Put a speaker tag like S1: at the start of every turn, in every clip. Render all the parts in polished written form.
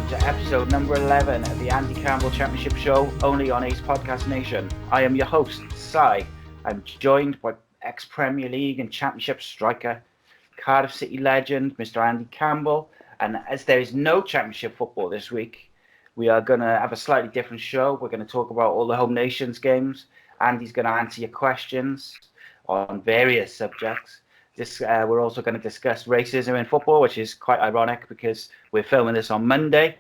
S1: to episode number 11 of the Andy Campbell Championship Show, only on ACEcast Nation. I am your host, Si. I'm joined by ex-Premier League and Championship striker, Cardiff City legend, Mr. Andy Campbell. And as there is no Championship football this week, we are going to have a slightly different show. We're going to talk about all the home nations games. Andy's going to answer your questions on various subjects. We're also going to discuss racism in football, which is quite ironic because we're filming this on Monday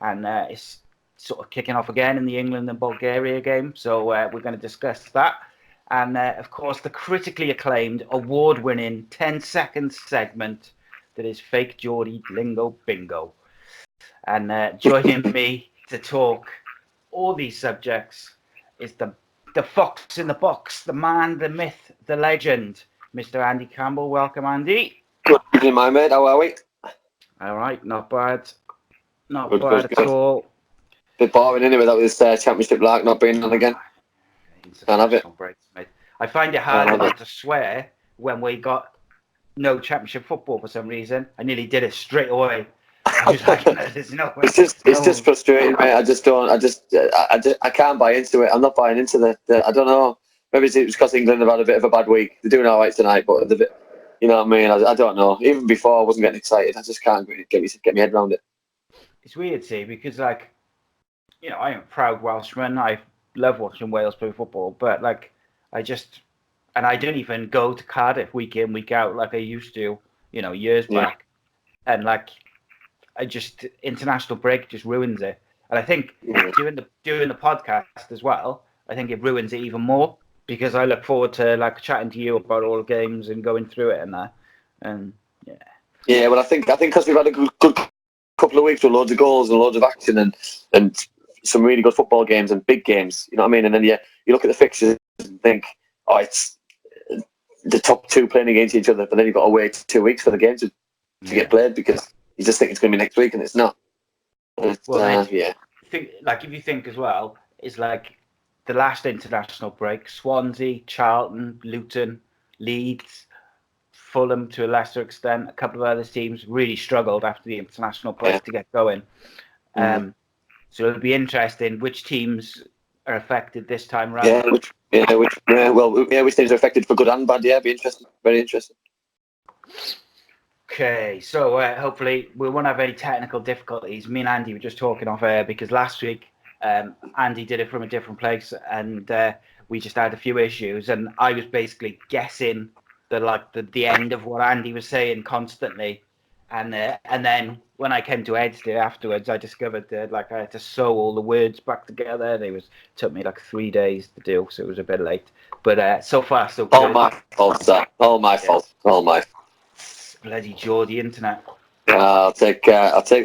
S1: and it's sort of kicking off again in the England and Bulgaria game. So we're going to discuss that. And of course, the critically acclaimed, award-winning 10-second segment that is Fake Geordie Lingo Bingo. And joining me to talk all these subjects is the fox in the box, the man, the myth, the legend, Mr. Andy Campbell. Welcome, Andy.
S2: Good evening, my mate. How are we?
S1: All right, not bad. Not bad at all.
S2: Bit boring, isn't it, without this championship lark not being on again? Can't have it.
S1: I find it hard not to swear when we got no championship football for some reason. I nearly did it straight away. I was like, it's
S2: just frustrating, mate. I can't buy into it. I'm not buying into the I don't know. Maybe it's because England have had a bit of a bad week. They're doing all right tonight, but you know what I mean? I don't know. Even before, I wasn't getting excited. I just can't get my head around it.
S1: It's weird, see, because, like, you know, I am a proud Welshman. I love watching Wales play football, but, like, I don't even go to Cardiff week in, week out like I used to, you know, years back. And, like, international break just ruins it. And I think doing the podcast as well, I think it ruins it even more. Because I look forward to like chatting to you about all the games and going through it and that, and yeah. Yeah,
S2: well, I think because we've had a good couple of weeks with loads of goals and loads of action and some really good football games and big games. You know what I mean? And then you look at the fixtures and think, oh, it's the top two playing against each other, but then you've got to wait 2 weeks for the game to get played because you just think it's going to be next week and it's not.
S1: Like if you think as well, it's like. The last international break, Swansea, Charlton, Luton, Leeds, Fulham to a lesser extent, a couple of other teams really struggled after the international break to get going. So it'll be interesting which teams are affected this time around.
S2: Which teams are affected for good and bad. Yeah, be interesting. Very interesting.
S1: Okay, so hopefully we won't have any technical difficulties. Me and Andy were just talking off air because last week, Andy did it from a different place, and we just had a few issues. And I was basically guessing the end of what Andy was saying constantly, and then when I came to edit it afterwards, I discovered that I had to sew all the words back together. And it took me 3 days to do, so it was a bit late. But so far, so good.
S2: All my fault, sir. All my fault. All my.
S1: Bloody Geordie internet.
S2: I'll take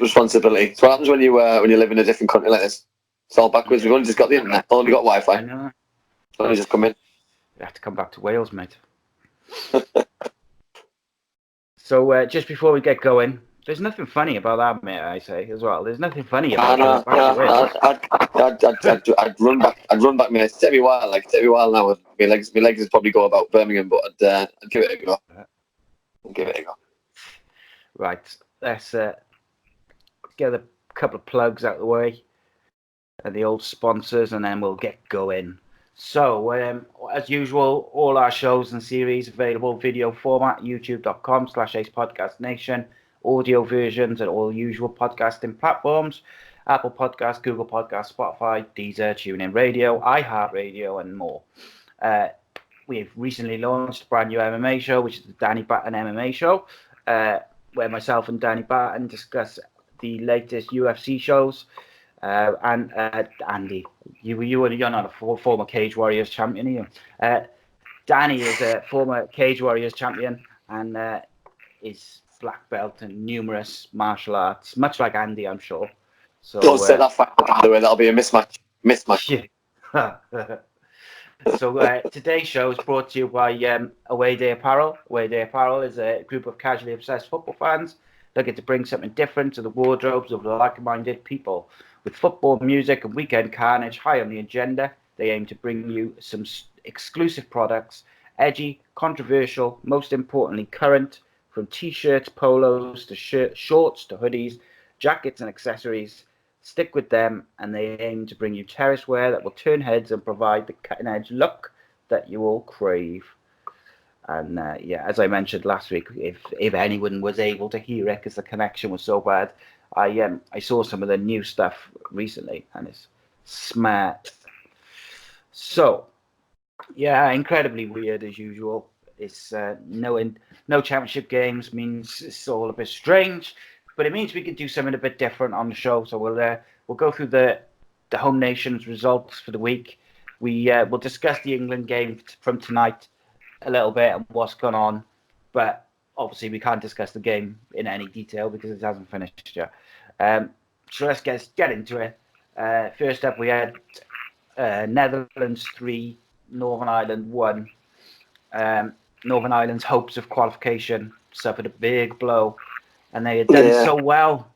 S2: responsibility. It's what happens when you live in a different country like this. It's all backwards. We've only just got the internet. Only got Wi-Fi.
S1: I know.
S2: Only just come in.
S1: You have to come back to Wales, mate. So just before we get going, there's nothing funny about that, mate. I say as well. There's nothing funny about
S2: that. I'd run back, mate. It'd take me a while. Now. My legs would probably go about Birmingham, but I'd give it a go.
S1: Right. Let's get a couple of plugs out of the way. And the old sponsors, and then we'll get going. So, as usual, all our shows and series available video format, youtube.com/ACEpodcastNation, audio versions at all usual podcasting platforms, Apple Podcasts, Google Podcasts, Spotify, Deezer, TuneIn Radio, iHeartRadio, and more. We've recently launched a brand new MMA show, which is the Danny Batten MMA Show, where myself and Danny Batten discuss the latest UFC shows. And Andy, you're not a former Cage Warriors champion, are you? Danny is a former Cage Warriors champion and is black belt in numerous martial arts, much like Andy, I'm sure. So
S2: don't say that fact, by the way. That'll be a mismatch.
S1: So today's show is brought to you by Away Day Apparel. Away Day Apparel is a group of casually obsessed football fans looking to bring something different to the wardrobes of like-minded people. With football, music, and weekend carnage high on the agenda, they aim to bring you some exclusive products, edgy, controversial, most importantly current, from t-shirts, polos, to shorts, to hoodies, jackets and accessories. Stick with them, and they aim to bring you terrace wear that will turn heads and provide the cutting-edge look that you all crave. And as I mentioned last week, if anyone was able to hear it because the connection was so bad, I saw some of the new stuff recently, and it's smart. So, yeah, incredibly weird as usual. It's no championship games means it's all a bit strange, but it means we can do something a bit different on the show. So we'll go through the home nations results for the week. We'll discuss the England game from tonight a little bit and what's gone on, but obviously we can't discuss the game in any detail because it hasn't finished yet. So let's get into it. First up, we had Netherlands 3, Northern Ireland 1. Northern Ireland's hopes of qualification suffered a big blow, and they had done so well.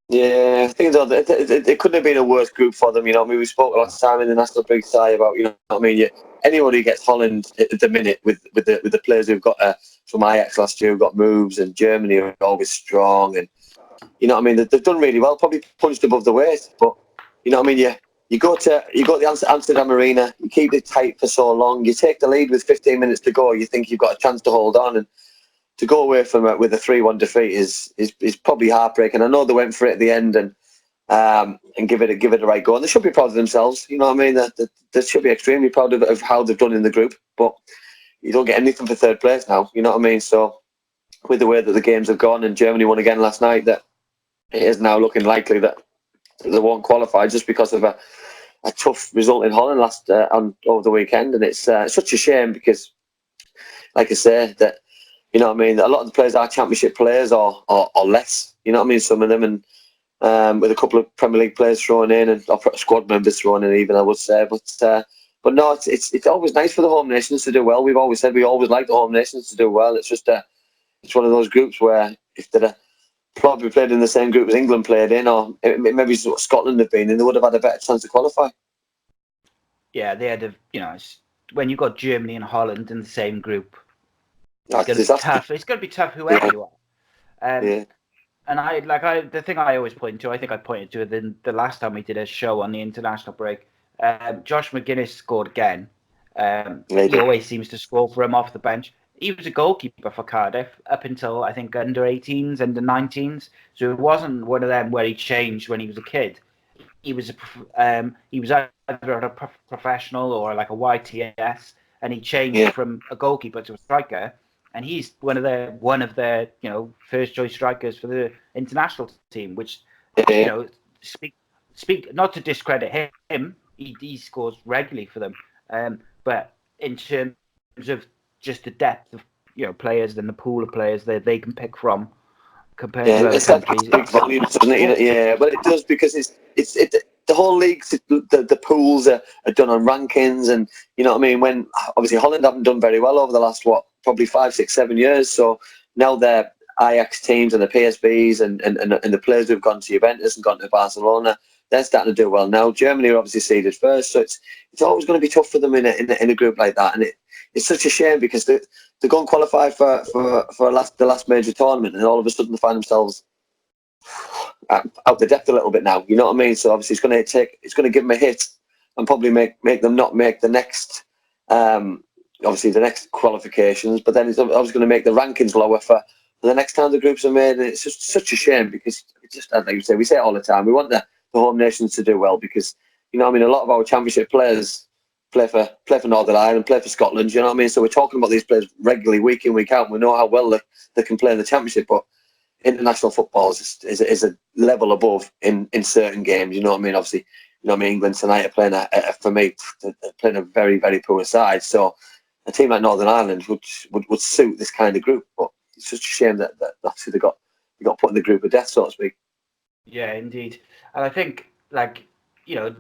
S2: Yeah, I think it couldn't have been a worse group for them. We spoke last time in the National Big Side about, anybody who gets Holland at the minute with the players who've got from Ajax last year who got moves, and Germany are always strong, and they've done really well, probably punched above the weight, but you go to the Amsterdam Arena, you keep it tight for so long, you take the lead with 15 minutes to go, you think you've got a chance to hold on, and to go away from it with a 3-1 defeat is probably heartbreaking. I know they went for it at the end and give it a right go, and they should be proud of themselves. They should be extremely proud of how they've done in the group. But you don't get anything for third place now. So with the way that the games have gone, and Germany won again last night, that it is now looking likely that they won't qualify just because of a tough result in Holland over the weekend, and it's such a shame because, like I say, that. A lot of the players are championship players or less. Some of them, and with a couple of Premier League players thrown in and squad members thrown in, even I would say. But no, it's always nice for the home nations to do well. We've always said we always like the home nations to do well. It's just it's one of those groups where if they'd probably played in the same group as England played in, or maybe Scotland have been in, they would have had a better chance to qualify.
S1: Yeah, they had when you got Germany and Holland in the same group. It's going to be tough. It's going to be tough, whoever you are. And the thing I always point to, I think I pointed to it the last time we did a show on the international break. Josh McGuinness scored again. He always seems to score for him off the bench. He was a goalkeeper for Cardiff up until I think under 18s, under 19s. So it wasn't one of them where he changed when he was a kid. He was either a professional or like a YTS, and he changed from a goalkeeper to a striker. And he's one of their first choice strikers for the international team, which speak not to discredit him. He scores regularly for them, but in terms of just the depth of players and the pool of players that they can pick from compared to other countries,
S2: big volumes, doesn't it? Yeah, but it does because it's the whole league. The pools are done on rankings, and when obviously Holland haven't done very well over the last probably 5, 6, 7 years. So now they're Ajax teams and the PSVs and the players who've gone to Juventus and gone to Barcelona, they're starting to do well now. Germany are obviously seeded first, so it's always going to be tough for them in a group like that, and it's such a shame because they go and qualify for the last major tournament, and all of a sudden they find themselves out the depth a little bit now. You know what I mean? So obviously it's going to give them a hit and probably make them not make the next. Obviously the next qualifications, but then it's obviously going to make the rankings lower for the next time the groups are made, and it's just such a shame because it's just, like you say, we say it all the time, we want the home nations to do well because a lot of our championship players play for Northern Ireland, play for Scotland, you know what I mean? So we're talking about these players regularly, week in, week out, and we know how well they can play in the championship, but international football is a level above in certain games, you know what I mean? Obviously, England tonight are playing for me, they're playing a very, very poor side, so a team like Northern Ireland would suit this kind of group, but it's such a shame that obviously they got put in the group of death, so to speak.
S1: Yeah, indeed. And I think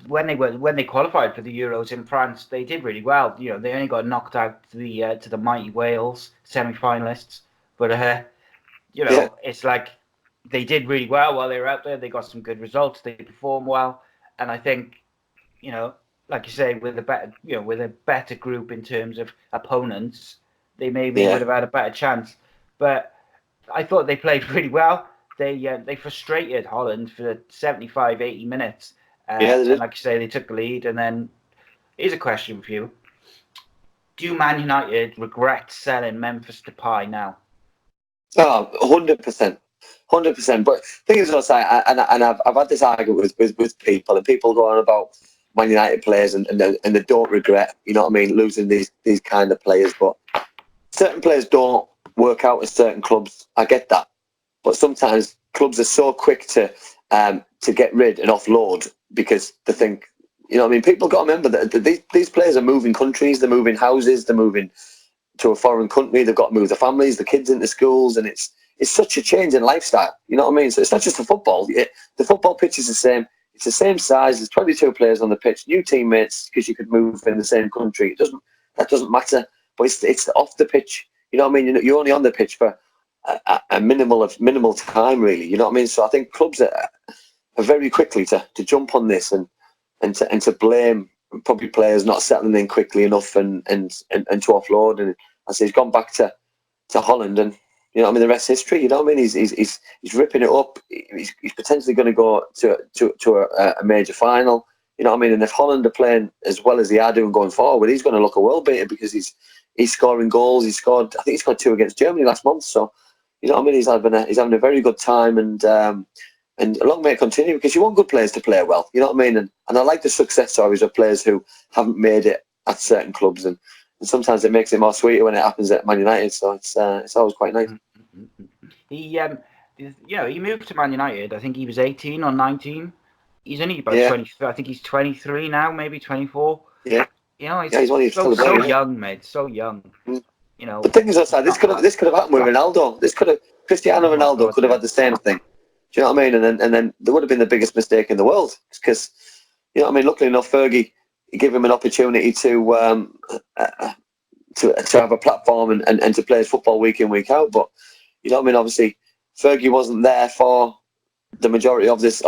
S1: when they qualified for the Euros in France, they did really well. They only got knocked out to the mighty Wales semi-finalists, but it's like they did really well while they were out there. They got some good results. They performed well, and I think like you say, with a better group in terms of opponents, they maybe would have had a better chance. But I thought they played really well. they frustrated Holland for 75, 80 minutes.
S2: Yeah, they did.
S1: And like you say, they took the lead. And then here's a question for you: do Man United regret selling Memphis Depay now?
S2: Oh, 100%. 100%. But the thing is, also, I've had this argument with people, and people go on about Man United players and they don't regret, you know what I mean, losing these kind of players. But certain players don't work out at certain clubs. I get that. But sometimes clubs are so quick to get rid and offload because they think, you know what I mean, people got to remember that these players are moving countries, they're moving houses, they're moving to a foreign country, they've got to move their families, the kids into schools, and it's such a change in lifestyle. You know what I mean? So it's not just the football. The football pitch is the same. It's the same size. There's 22 players on the pitch, new teammates because you could move in the same country. That doesn't matter. But it's off the pitch. You know what I mean? You're only on the pitch for a minimal time, really. You know what I mean? So I think clubs are very quickly to jump on this and to blame probably players not settling in quickly enough and to offload. And I say he's gone back to Holland, and you know what I mean, the rest history. You know what I mean? He's ripping it up. He's potentially going to go to a major final. You know what I mean? And if Holland are playing as well as they are doing going forward, he's going to look a world beater because he's scoring goals. I think he scored 2 against Germany last month. So you know what I mean? He's having a very good time, and long may it continue because you want good players to play well. You know what I mean? And I like the success stories of players who haven't made it at certain clubs, and sometimes it makes it more sweeter when it happens at Man United. So it's always quite nice.
S1: He moved to Man United. I think he was 18 or 19. He's only about 20. I think he's 23 now, maybe 24.
S2: Yeah.
S1: You know,
S2: he's only
S1: so young, mate. So young.
S2: Mm.
S1: You know.
S2: The thing is, this could have happened with Ronaldo. Cristiano Ronaldo could have had the same thing. Do you know what I mean? And then there would have been the biggest mistake in the world because, you know what I mean. Luckily enough, Fergie gave him an opportunity to have a platform and to play his football week in, week out. But you know what I mean. Obviously, Fergie wasn't there for the majority of his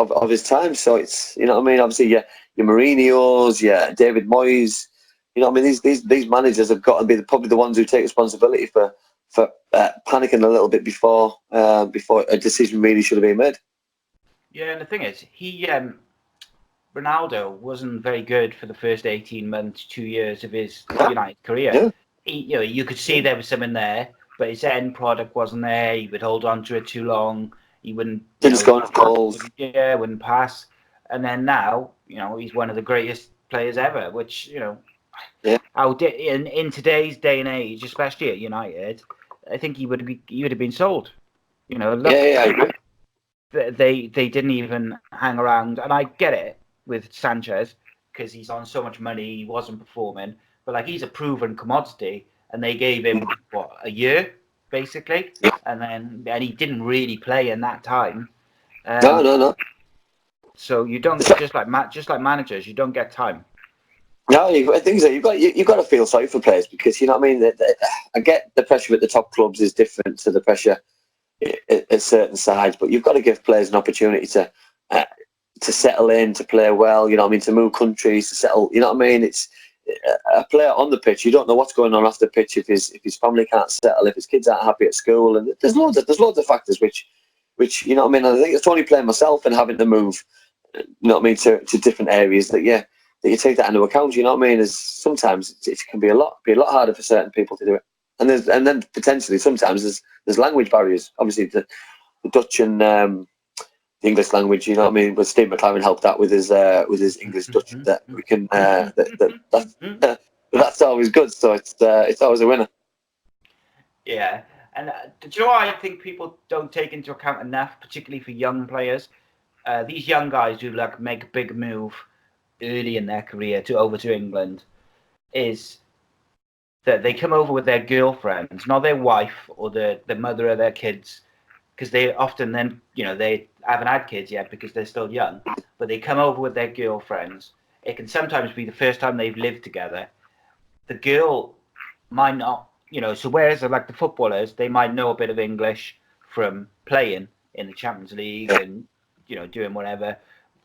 S2: time. So it's, you know what I mean. Obviously, your Mourinho's, your David Moyes. You know what I mean. These managers have got to be probably the ones who take responsibility for panicking a little bit before a decision really should have been made.
S1: Yeah, and the thing is, Ronaldo wasn't very good for the first 18 months, 2 years of his United career. Yeah. You could see there was something there, but his end product wasn't there. He would hold on to it too long. He wouldn't
S2: score enough goals.
S1: Yeah, wouldn't pass. And then now, he's one of the greatest players ever. Which in today's day and age, especially at United, I think he would have been sold.
S2: I agree.
S1: They didn't even hang around, and I get it with Sanchez because he's on so much money, he wasn't performing, but he's a proven commodity, and they gave him a year basically, and he didn't really play in that time.
S2: No.
S1: So you don't just like managers, you don't get time.
S2: No, I think so. You've got to feel sorry for players because you know what I mean. I get the pressure at the top clubs is different to the pressure at certain sides, but you've got to give players an opportunity to settle in, to play well. You know what I mean, to move countries, to settle. You know what I mean. It's a player on the pitch. You don't know what's going on off the pitch if his family can't settle, if his kids aren't happy at school, and there's loads of factors which you know what I mean. I think it's only playing myself and having to move. You know what I mean, to different areas that you take that into account. You know what I mean? Is sometimes it can be a lot harder for certain people to do it, and then potentially sometimes there's language barriers. Obviously, the Dutch and the English language. You know what I mean? But Steve McLaren helped that with his English Dutch that we can. That's always good. So it's always a winner.
S1: Yeah, and do you know what I think people don't take into account enough, particularly for young players? These young guys who make a big move early in their career over to England, is that they come over with their girlfriends, not their wife or the mother of their kids, because they often then, they haven't had kids yet because they're still young, but they come over with their girlfriends. It can sometimes be the first time they've lived together. The girl might not, so whereas the footballers, they might know a bit of English from playing in the Champions League and, doing whatever,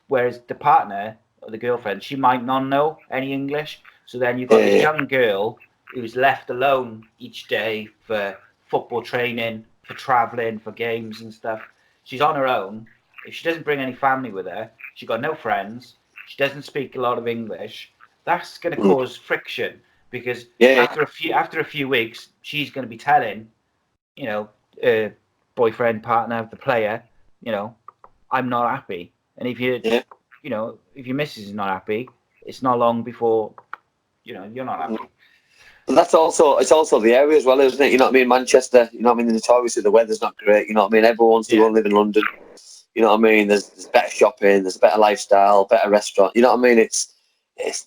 S1: whereas the partner or the girlfriend, she might not know any English. So then you've got this young girl who's left alone each day for football training, for traveling, for games and stuff. she's on her own. If she doesn't bring any family with her, she's got no friends. She doesn't speak a lot of English. That's going to cause friction because after a few weeks, she's going to be telling, boyfriend, partner, the player, I'm not happy. And if if your missus is not happy, it's not long before, you're not happy.
S2: But it's also the area as well, isn't it? You know what I mean? Manchester, you know what I mean? Notoriously, the weather's not great. You know what I mean? Everyone wants to go and live in London. You know what I mean? There's better shopping, there's better lifestyle, better restaurant. You know what I mean?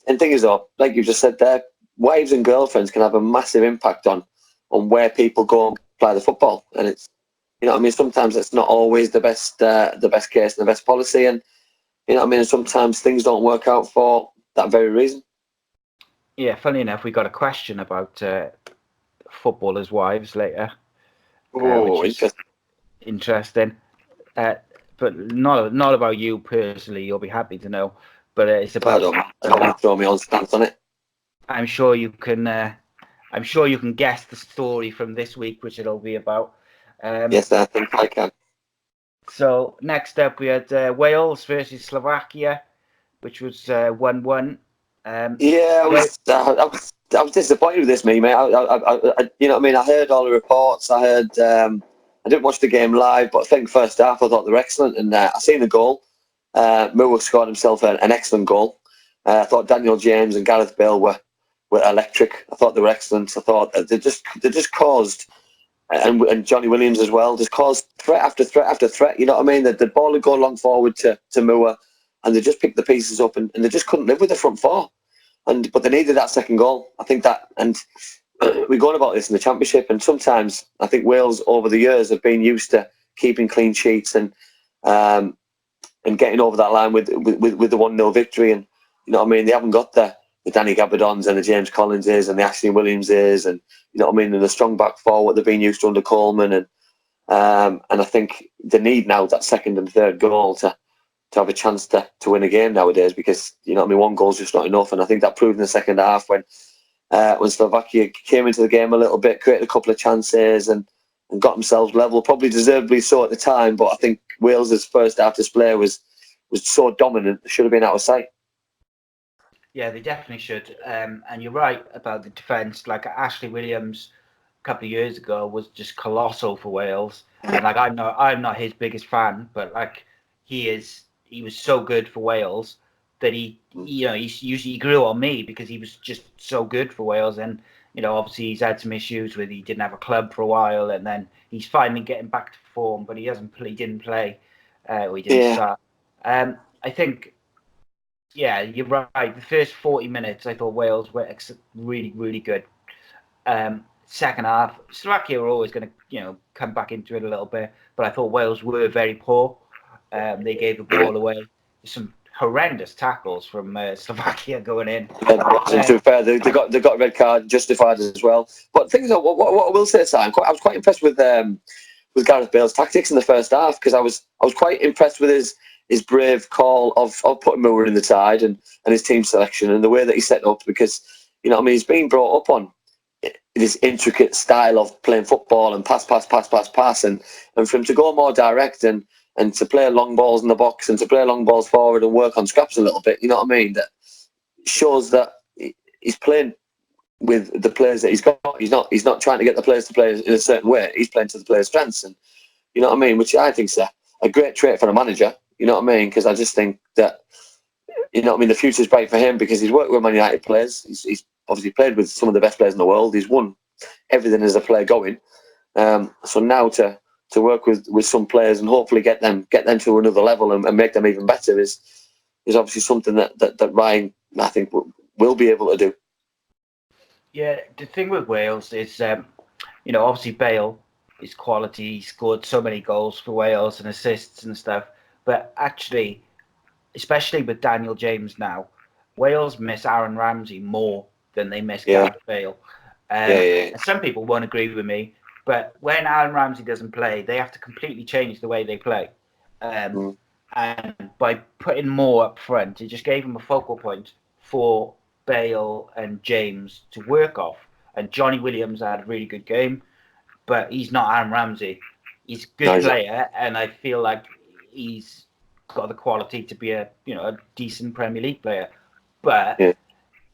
S2: And thing is, though, like you just said there, wives and girlfriends can have a massive impact on where people go and play the football. And it's, you know what I mean? Sometimes it's not always the best case and the best policy. And, you know what I mean? Sometimes things don't work out for that very reason.
S1: Yeah, funny enough, we got a question about footballers' wives later. Which is interesting. But not about you personally. You'll be happy to know. But it's about.
S2: I don't want to throw my own stance on it.
S1: I'm sure you can. I'm sure you can guess the story from this week, which it'll be about.
S2: Yes, I think I can.
S1: So next up, we had Wales versus Slovakia, which was 1-1.
S2: I was disappointed with this, mate. I you know what I mean? I heard all the reports. I didn't watch the game live, but I think first half I thought they were excellent, and I seen the goal. Moore scored himself an excellent goal. I thought Daniel James and Gareth Bale were electric. I thought they were excellent. I thought they just caused, and Johnny Williams as well, just caused threat after threat after threat. You know what I mean? The ball would go long forward to Moore, and they just picked the pieces up, and they just couldn't live with the front four. But they needed that second goal. I think that, and we're going about this in the Championship, and sometimes I think Wales over the years have been used to keeping clean sheets and getting over that line with the 1-0 victory. And you know what I mean? They haven't got the Danny Gabardons and the James Collinses and the Ashley Williamses, and you know what I mean? And the strong back four, what they've been used to under Coleman, and I think they need now that second and third goal to have a chance to win a game nowadays, because you know what I mean, one goal's just not enough. And I think that proved in the second half when Slovakia came into the game a little bit, created a couple of chances and got themselves level, probably deservedly so at the time. But I think Wales's first half display was so dominant, it should have been out of sight.
S1: Yeah, they definitely should. And you're right about the defence. Like Ashley Williams a couple of years ago was just colossal for Wales. And like I'm not his biggest fan, but like he was so good for Wales that he grew on me because he was just so good for Wales. And obviously he's had some issues with he didn't have a club for a while, and then he's finally getting back to form, but he didn't play, or he didn't start. I think, yeah, you're right. The first 40 minutes, I thought Wales were really, really good. Second half, Slovakia were always going to, come back into it a little bit, but I thought Wales were very poor. They gave the ball away. Some horrendous tackles from Slovakia going in.
S2: To be fair, they got a red card justified as well. But things are, what I will say, Simon, I was quite impressed with Gareth Bale's tactics in the first half, because I was quite impressed with his brave call of putting Moore in the side and his team selection and the way that he set up, because he's been brought up on this intricate style of playing football and pass, and for him to go more direct and to play long balls in the box and to play long balls forward and work on scraps a little bit, you know what I mean? That shows that he's playing with the players that he's got. He's not trying to get the players to play in a certain way. He's playing to the players' strengths, and you know what I mean? Which I think is a great trait for a manager. You know what I mean? Because I just think that, you know what I mean, the future's bright for him because he's worked with Man United players. He's obviously played with some of the best players in the world. He's won everything as a player going. So now to work with some players and hopefully get them to another level and make them even better is obviously something that Ryan, I think, will be able to do.
S1: Yeah, the thing with Wales is, obviously Bale is quality. He scored so many goals for Wales and assists and stuff. But actually, especially with Daniel James now, Wales miss Aaron Ramsey more than they miss Gareth Bale. And some people won't agree with me, but when Aaron Ramsey doesn't play, they have to completely change the way they play. And by putting Moore up front, it just gave him a focal point for Bale and James to work off. And Johnny Williams had a really good game, but he's not Aaron Ramsey. He's a good player, and I feel like he's got the quality to be a decent Premier League player. But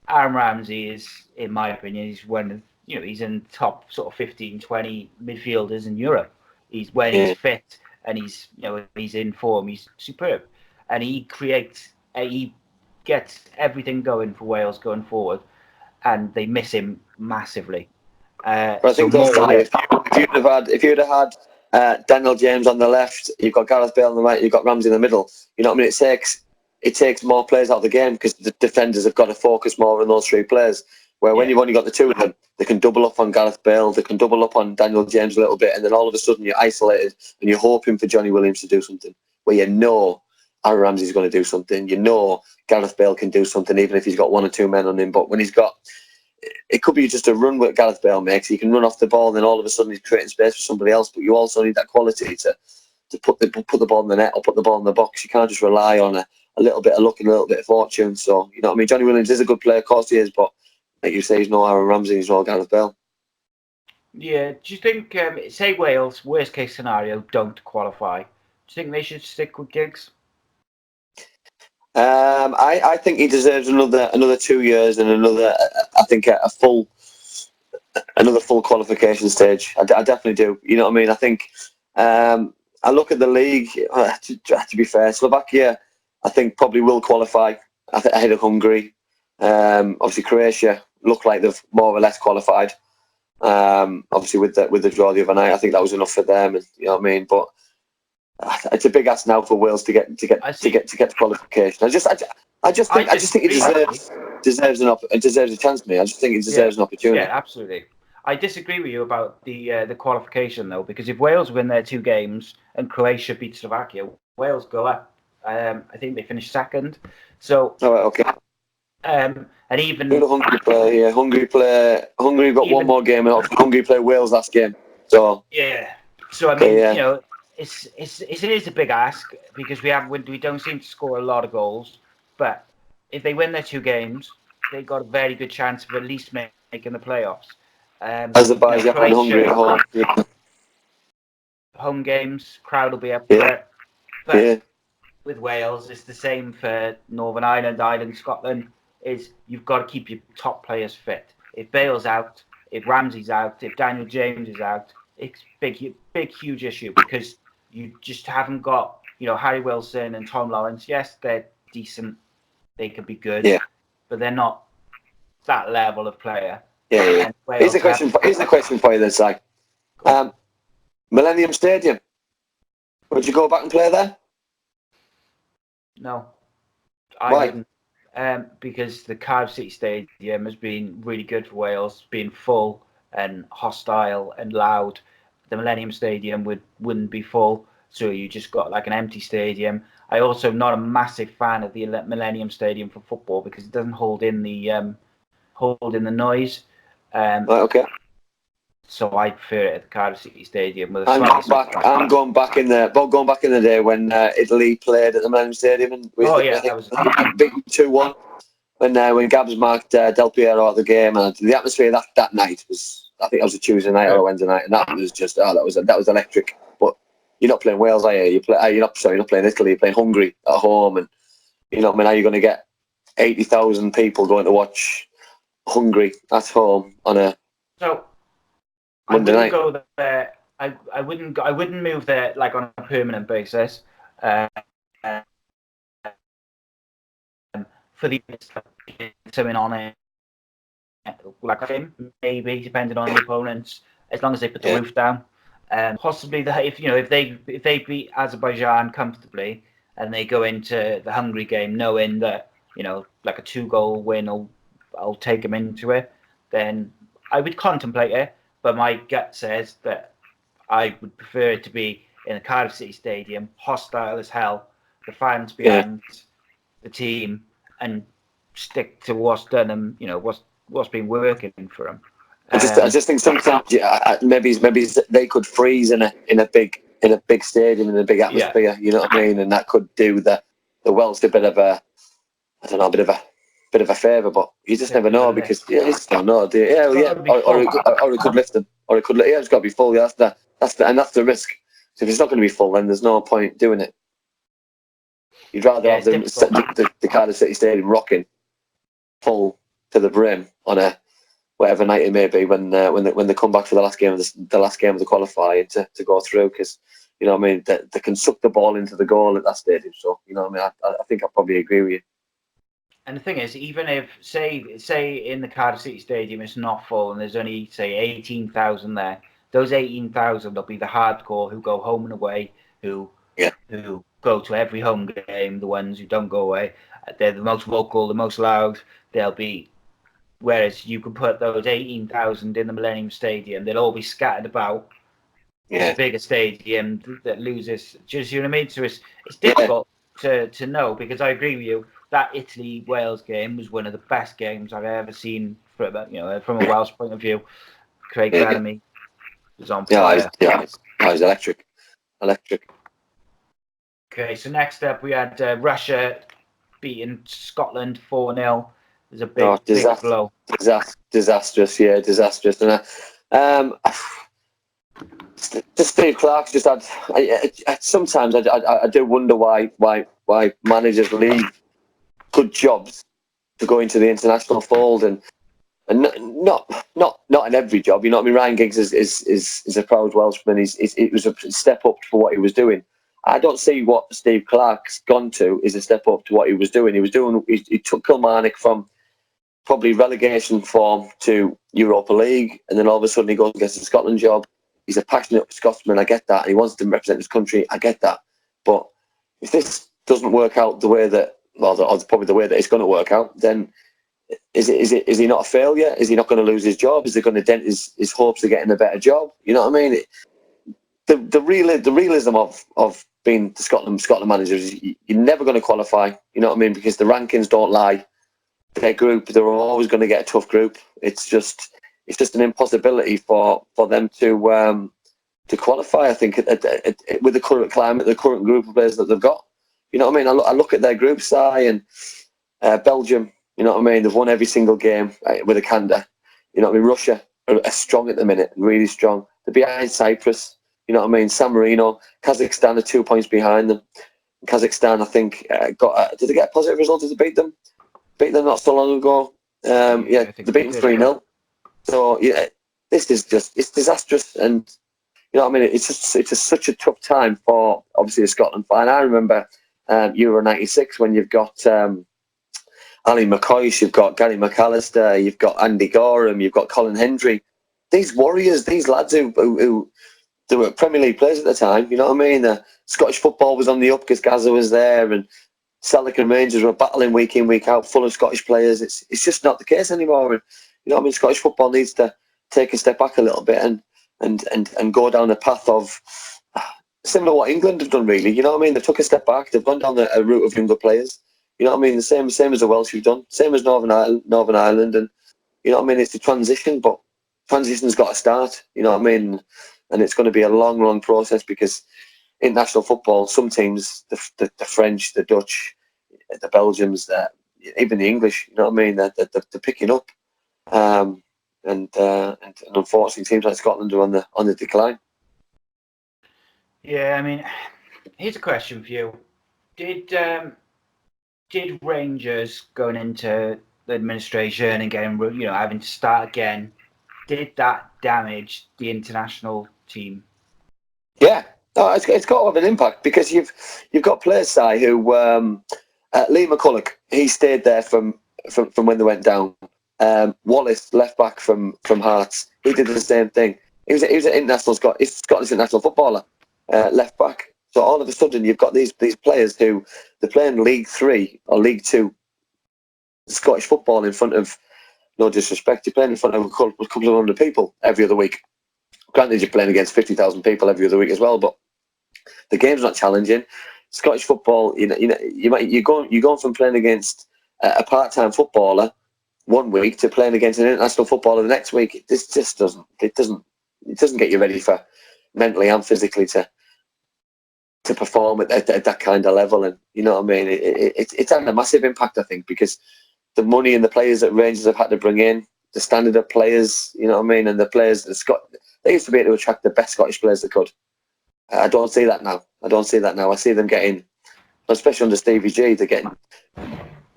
S1: Aaron Ramsey is, in my opinion, he's one of he's in top sort of 15, 20 midfielders in Europe. He's fit and he's he's in form. He's superb, and he gets everything going for Wales going forward, and they miss him massively.
S2: But I think if you'd have had Daniel James on the left, you've got Gareth Bale on the right, you've got Ramsey in the middle. You know what I mean? It takes more players out of the game because the defenders have got to focus more on those three players. Where when you've only got the two of them, they can double up on Gareth Bale, they can double up on Daniel James a little bit, and then all of a sudden you're isolated and you're hoping for Johnny Williams to do something. Where Aaron Ramsey's going to do something, Gareth Bale can do something, even if he's got one or two men on him. But when he's got, it could be just a run what Gareth Bale makes. He can run off the ball, and then all of a sudden he's creating space for somebody else. But you also need that quality to put the ball in the net or put the ball in the box. You can't just rely on a little bit of luck and a little bit of fortune. So you know what I mean. Johnny Williams is a good player, of course he is, but like you say, he's no Aaron Ramsey, he's no Gareth Bale.
S1: Yeah. Do you think, say Wales, worst case scenario, don't qualify? Do you think they should stick with Giggs?
S2: I think he deserves another 2 years and another full qualification stage. I definitely do. You know what I mean? I think I look at the league. To be fair, Slovakia, I think probably will qualify ahead of Hungary. Obviously, Croatia look like they've more or less qualified. Obviously, with the draw the other night, I think that was enough for them. And, you know what I mean? But it's a big ask now for Wales to get to qualification. I just think he deserves a chance, mate. I just think he deserves an opportunity.
S1: Yeah, absolutely. I disagree with you about the qualification though, because if Wales win their 2 games and Croatia beats Slovakia, Wales go up. I think they finished second. So.
S2: All right, okay.
S1: And even
S2: Hungary got one more game, and Hungary play Wales last game. So
S1: So I mean, it is a big ask because we don't seem to score a lot of goals. But if they win their 2 games, they've got a very good chance of at least making the playoffs.
S2: Azerbaijan and Hungary at home. Yeah.
S1: Home games, crowd will be up for it. But with Wales, it's the same for Northern Ireland, Scotland. You've got to keep your top players fit. If Bale's out, if Ramsey's out, if Daniel James is out, it's big, huge issue because you just haven't got, Harry Wilson and Tom Lawrence. Yes, they're decent. They could be good, but they're not that level of player.
S2: Yeah. Here's the question for you then, Si. Millennium Stadium. Would you go back and play there?
S1: No. I wouldn't. Because the Cardiff City Stadium has been really good for Wales, being full and hostile and loud. The Millennium Stadium wouldn't be full, so you just got like an empty stadium. I also am not a massive fan of the Millennium Stadium for football because it doesn't hold in the noise.
S2: Okay.
S1: So I prefer it at the Cardiff City Stadium.
S2: I'm going back in there. But going back in the day when Italy played at the Millennium Stadium, and
S1: that was
S2: big 2-1 when Gabs marked Del Piero at the game, and the atmosphere that night was, I think it was a Tuesday night or a Wednesday night, and that was just that was electric. But you're not playing Wales, are you? You're not playing Italy. You're playing Hungary at home, and I mean, how are you going to get 80,000 people going to watch Hungary at home on a Monday night?
S1: I wouldn't go there. I wouldn't move there like on a permanent basis. For the something on it, like him, maybe depending on the opponents, as long as they put the roof down. Possibly if they beat Azerbaijan comfortably and they go into the Hungary game knowing that like a 2-goal win I'll take them into it, then I would contemplate it. But my gut says that I would prefer it to be in a Cardiff City Stadium, hostile as hell, the fans behind the team, and stick to what's done and what's been working for them.
S2: I just think sometimes maybe they could freeze in a big stadium in a big atmosphere. You know what I mean, and that could do the Welsh a bit of a favour, but you just never know because you just don't know. Or it could lift them, or it could. It's got to be full. That's the risk. So if it's not going to be full, then there's no point doing it. You'd rather have the Cardiff City Stadium rocking full to the brim on a whatever night it may be when they come back for the last game of the qualifier to go through, because you know what I mean, they can suck the ball into the goal at that stadium. So you know what I mean, I think I probably agree with you.
S1: And the thing is, even if say in the Cardiff City Stadium it's not full and there's only say 18,000 there, those 18,000 will be the hardcore who go home and away, who go to every home game. The ones who don't go away, they're the most vocal, the most loud. They'll be. Whereas you could put those 18,000 in the Millennium Stadium, they'll all be scattered about.
S2: Yeah.
S1: The bigger stadium that loses. Just, you know what I mean? So it's difficult to know, because I agree with you. That Italy-Wales game was one of the best games I've ever seen from a Welsh point of view. Craig Bellamy was on fire.
S2: He's electric.
S1: Okay, so next up we had Russia beating Scotland 4-0. It was a big blow.
S2: Disastrous. And Steve Clarke's just had. Sometimes I do wonder why managers leave good jobs to go into the international fold, and not in every job. You know what I mean? Ryan Giggs is a proud Welshman. It was a step up for what he was doing. I don't see what Steve Clarke's gone to is a step up to what he was doing. He took Kilmarnock from probably relegation form to Europa League, and then all of a sudden he goes and gets a Scotland job. He's a passionate Scotsman, I get that. He wants to represent his country, I get that. But if this doesn't work out the way that, or probably the way that it's going to work out, then is he not a failure? Is he not going to lose his job? Is it going to dent his hopes of getting a better job? You know what I mean? The realism of being the Scotland manager is you're never going to qualify. You know what I mean? Because the rankings don't lie. Their group, they're always going to get a tough group. It's just an impossibility for them to qualify. I think with the current climate, the current group of players that they've got. You know what I mean? I look at their group, and Belgium. You know what I mean? They've won every single game with a candor. You know what I mean? Russia are strong at the minute, really strong. They're behind Cyprus. You know what I mean? San Marino, Kazakhstan are 2 points behind them. Kazakhstan, I think, did they get a positive result? Did they beat them? Beat them not so long ago. They beat them 3-0. So this is it's disastrous, and you know what I mean. It's just such a tough time for obviously the Scotland fan. I remember Euro '96 when you've got Ali McCoy, you've got Gary McAllister, you've got Andy Gorham, you've got Colin Hendry. These warriors, these lads who they were Premier League players at the time. You know what I mean? Scottish football was on the up because Gaza was there, and Celtic and Rangers were battling week in, week out, full of Scottish players. It's just not the case anymore. And you know what I mean? Scottish football needs to take a step back a little bit and go down a path of similar to what England have done, really. You know what I mean? They took a step back. They've gone down a route of younger players. You know what I mean? The same as the Welsh have done, same as Northern Ireland, and you know what I mean? It's the transition, but transition's got to start. You know what I mean? And it's going to be a long, long process, because international football, some teams, the French, the Dutch, the Belgians, even the English, you know what I mean? They're picking up, and unfortunately, teams like Scotland are on the decline.
S1: Yeah, I mean, here's a question for you: Did Rangers going into the administration and getting, having to start again, did that damage the international team?
S2: Yeah, no, it's got to have an impact, because you've got players, who Lee McCulloch, he stayed there from when they went down. Wallace, left back from Hearts, he did the same thing. He was an international Scottish international footballer, left back. So all of a sudden, you've got these players who they're playing League 3 or League 2 Scottish football in front of, no disrespect, you're playing in front of a couple of hundred people every other week. Granted, you're playing against 50,000 people every other week as well, but the game's not challenging. Scottish football, you're going from playing against a part-time footballer one week to playing against an international footballer the next week. This just doesn't get you ready for mentally and physically to perform at that kind of level. And you know what I mean? It's had a massive impact, I think, because the money and the players that Rangers have had to bring in, the standard of players, you know what I mean, and the players that they used to be able to attract the best Scottish players they could. I don't see that now. I see them getting, especially under Stevie G, they're getting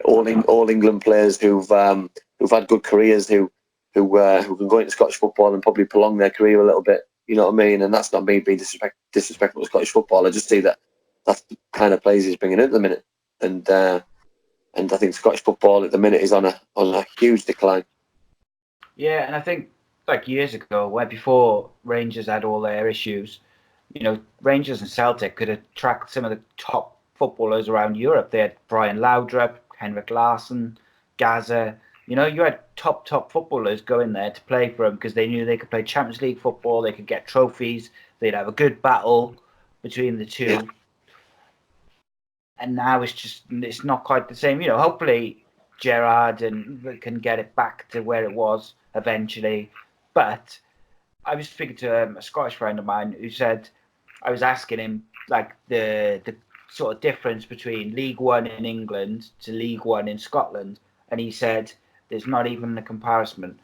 S2: all England players who've had good careers, who can go into Scottish football and probably prolong their career a little bit. You know what I mean? And that's not me being disrespectful to Scottish football. I just see that that's the kind of players he's bringing in at the minute, and I think Scottish football at the minute is on a huge decline.
S1: Yeah, and I think like years ago, where before Rangers had all their issues, Rangers and Celtic could attract some of the top footballers around Europe. They had Brian Laudrup, Henrik Larsson, Gaza. You had top footballers going there to play for them because they knew they could play Champions League football, they could get trophies, they'd have a good battle between the two. Yeah. And now it's not quite the same. Hopefully Gerrard can get it back to where it was eventually. But I was speaking to a Scottish friend of mine who said, I was asking him like the sort of difference between League One in England to League One in Scotland, and he said there's not even a comparison.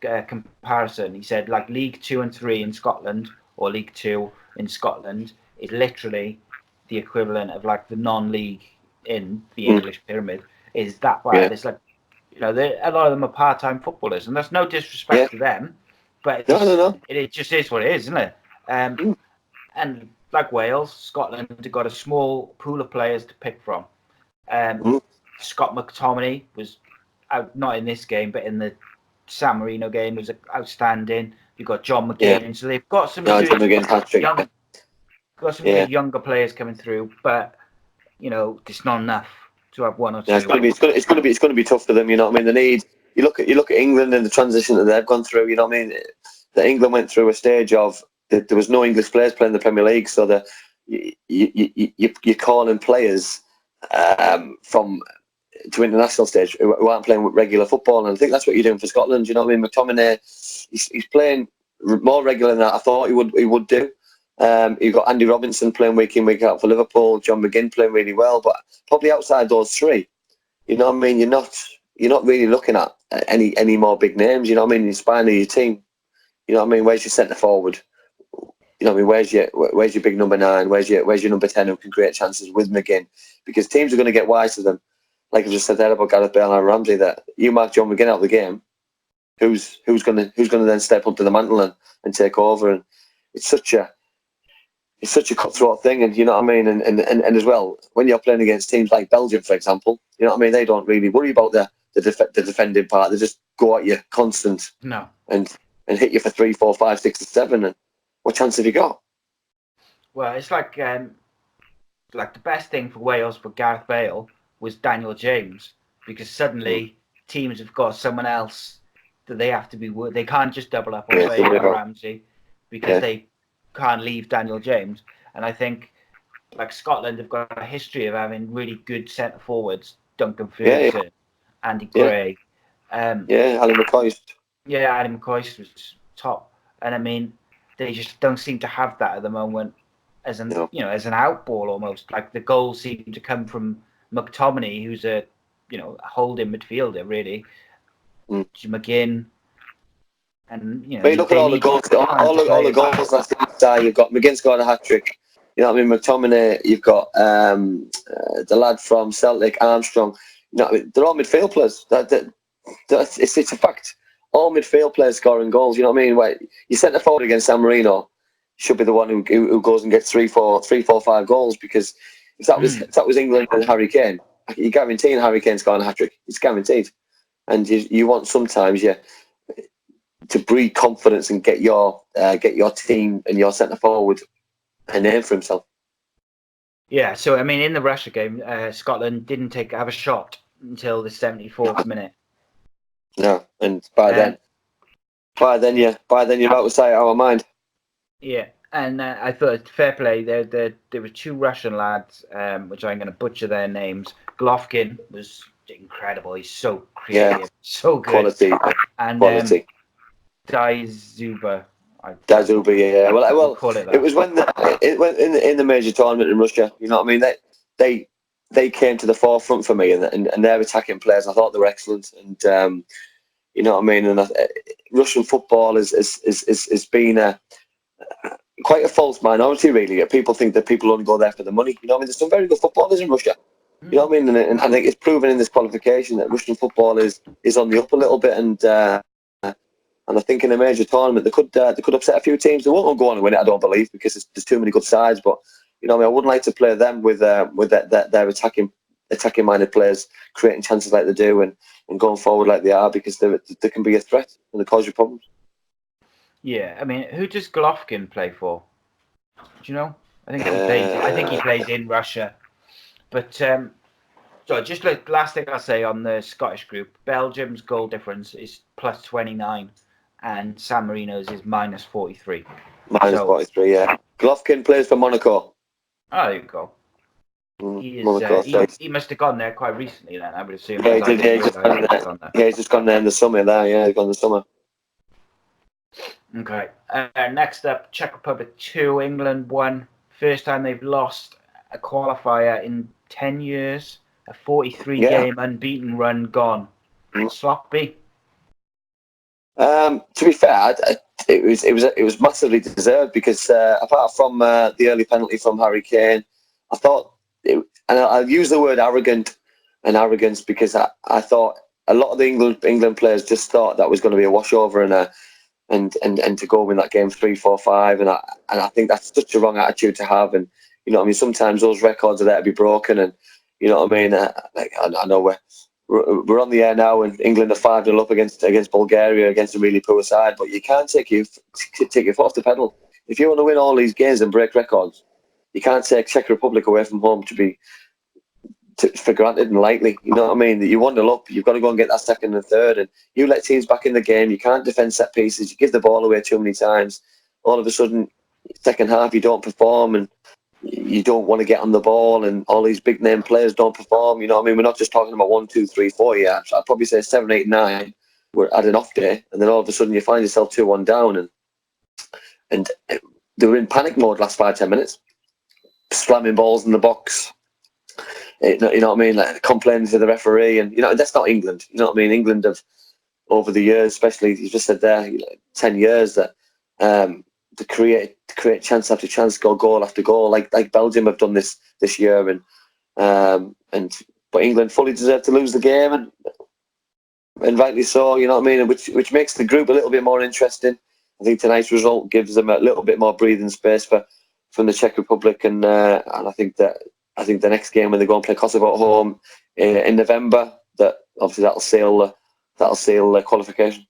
S1: He said like League 2 and 3 in Scotland or League 2 in Scotland is literally the equivalent of like the non-league in the English pyramid. Is that bad? Yeah. It's like a lot of them are part-time footballers, and that's no disrespect to them, but it just is what it is, isn't it? And like Wales, Scotland have got a small pool of players to pick from. Scott McTominay was out, not in this game, but in the San Marino game, was outstanding. You've got John McGinn, so they've got some good younger players coming through, but it's not enough to have one or two.
S2: Yeah, it's going to be tough for them. You know what I mean? They need. You look at England and the transition that they've gone through. You know what I mean? That England went through a stage of there was no English players playing the Premier League, so that you're calling players from to international stage who aren't playing with regular football, and I think that's what you're doing for Scotland. You know what I mean? McTominay, he's playing more regular than I thought he would do. You've got Andy Robinson playing week in, week out for Liverpool. John McGinn playing really well, but probably outside those three, you know what I mean. You're not really looking at any more big names. You know what I mean. In spine of your team, you know what I mean. Where's your centre forward? You know what I mean. Where's your big number 9? Where's your number 10 who can create chances with McGinn? Because teams are going to get wise to them. Like I just said there about Gareth Bale and Ramsey, that you mark John McGinn out of the game, who's going to then step up to the mantle and take over? And it's such a cutthroat thing, and you know what I mean. And as well, when you're playing against teams like Belgium, for example, you know what I mean. They don't really worry about the defending part. They just go at you constant, and hit you for 3, 4, 5, 6, and 7. And what chance have you got?
S1: Well, it's like the best thing for Wales for Gareth Bale was Daniel James, because suddenly teams have got someone else that they have to be. They can't just double up on Bale or Ramsey because they can't leave Daniel James. And I think like Scotland have got a history of having really good centre forwards, Duncan Ferguson, Andy Gray,
S2: Alan McCoist.
S1: Yeah, Alan McCoist was top, and I mean they just don't seem to have that at the moment as an as an outball almost. Like the goals seem to come from McTominay, who's a holding midfielder really, McGinn. And
S2: but you look at all the goals last night. You've got McGinn scored a hat-trick. You know what I mean? McTominay. You've got the lad from Celtic, Armstrong. You know, they're all midfield players. It's a fact. All midfield players scoring goals. You know what I mean? Where you centre forward against San Marino should be the one who goes and gets 3, 4, 5 goals, because if that was England and Harry Kane, you're guaranteeing Harry Kane scoring a hat-trick. It's guaranteed. And you want sometimes to breed confidence and get your team and your centre forward a name for himself.
S1: Yeah, so I mean, in the Russia game, Scotland didn't have a shot until the 74th minute.
S2: No, and by then you're out of sight, out of mind.
S1: Yeah, and I thought fair play. There were 2 Russian lads, which I'm going to butcher their names. Golovkin was incredible. He's so creative, so good.
S2: Quality.
S1: And
S2: quality.
S1: Dazuba,
S2: yeah. Well,
S1: it
S2: was when it went in the major tournament in Russia. You know what I mean? They came to the forefront for me, and their attacking players, I thought they were excellent. And you know what I mean? And Russian football has been quite a false minority, really. People think that people only go there for the money. You know what I mean? There's some very good footballers in Russia. You know what I mean? And I think it's proven in this qualification that Russian football is on the up a little bit. And I think in a major tournament, they could upset a few teams. They won't go on and win it, I don't believe, because there's too many good sides. But you know, I wouldn't like to play them with their attacking-minded players creating chances like they do and going forward like they are, because they can be a threat and they cause you problems.
S1: Yeah, I mean, who does Golovkin play for? Do you know? I think he plays in Russia. But so just like last thing I'll say on the Scottish group, Belgium's goal difference is plus 29, and San Marino's is minus 43.
S2: Minus 43, yeah. Golovkin plays for Monaco.
S1: Oh, there you go. He must have gone there quite recently then, I would assume.
S2: Yeah, he did. He's just gone there in the summer. He's gone in the summer.
S1: Okay. Next up, Czech Republic 2, England 1. First time they've lost a qualifier in 10 years. A 43-game unbeaten run gone. Sloppy.
S2: To be fair, it was massively deserved, because apart from the early penalty from Harry Kane, I thought, and I'll use the word arrogance, because I thought a lot of the England players just thought that was going to be a washover and to go win that game 3-4-5, and I think that's such a wrong attitude to have. And you know what I mean, sometimes those records are there to be broken, and you know what I mean. I know we're on the air now, and England are 5-0 up against Bulgaria, against a really poor side, but you can't take your foot off the pedal. If you want to win all these games and break records, you can't take Czech Republic away from home for granted and lightly. You know what I mean? That you 1-0 up, you've got to go and get that second and third, and you let teams back in the game. You can't defend set pieces. You give the ball away too many times. All of a sudden, second half, you don't perform, and you don't want to get on the ball, and all these big name players don't perform. You know what I mean? We're not just talking about 1, 2, 3, 4 here. I'd probably say 7, 8, 9. We're at an off day, and then all of a sudden you find yourself 2-1 down, and they were in panic mode last 5-10 minutes, slamming balls in the box. You know what I mean? Like complaining to the referee, and you know that's not England. You know what I mean? England have, over the years, especially you just said there, 10 years, that to create chance after chance, goal after goal, like Belgium have done this year, but England fully deserved to lose the game, and rightly so. You know what I mean? Which makes the group a little bit more interesting. I think tonight's result gives them a little bit more breathing space from the Czech Republic, and I think the next game when they go and play Kosovo at home in November, that obviously that'll seal the qualification.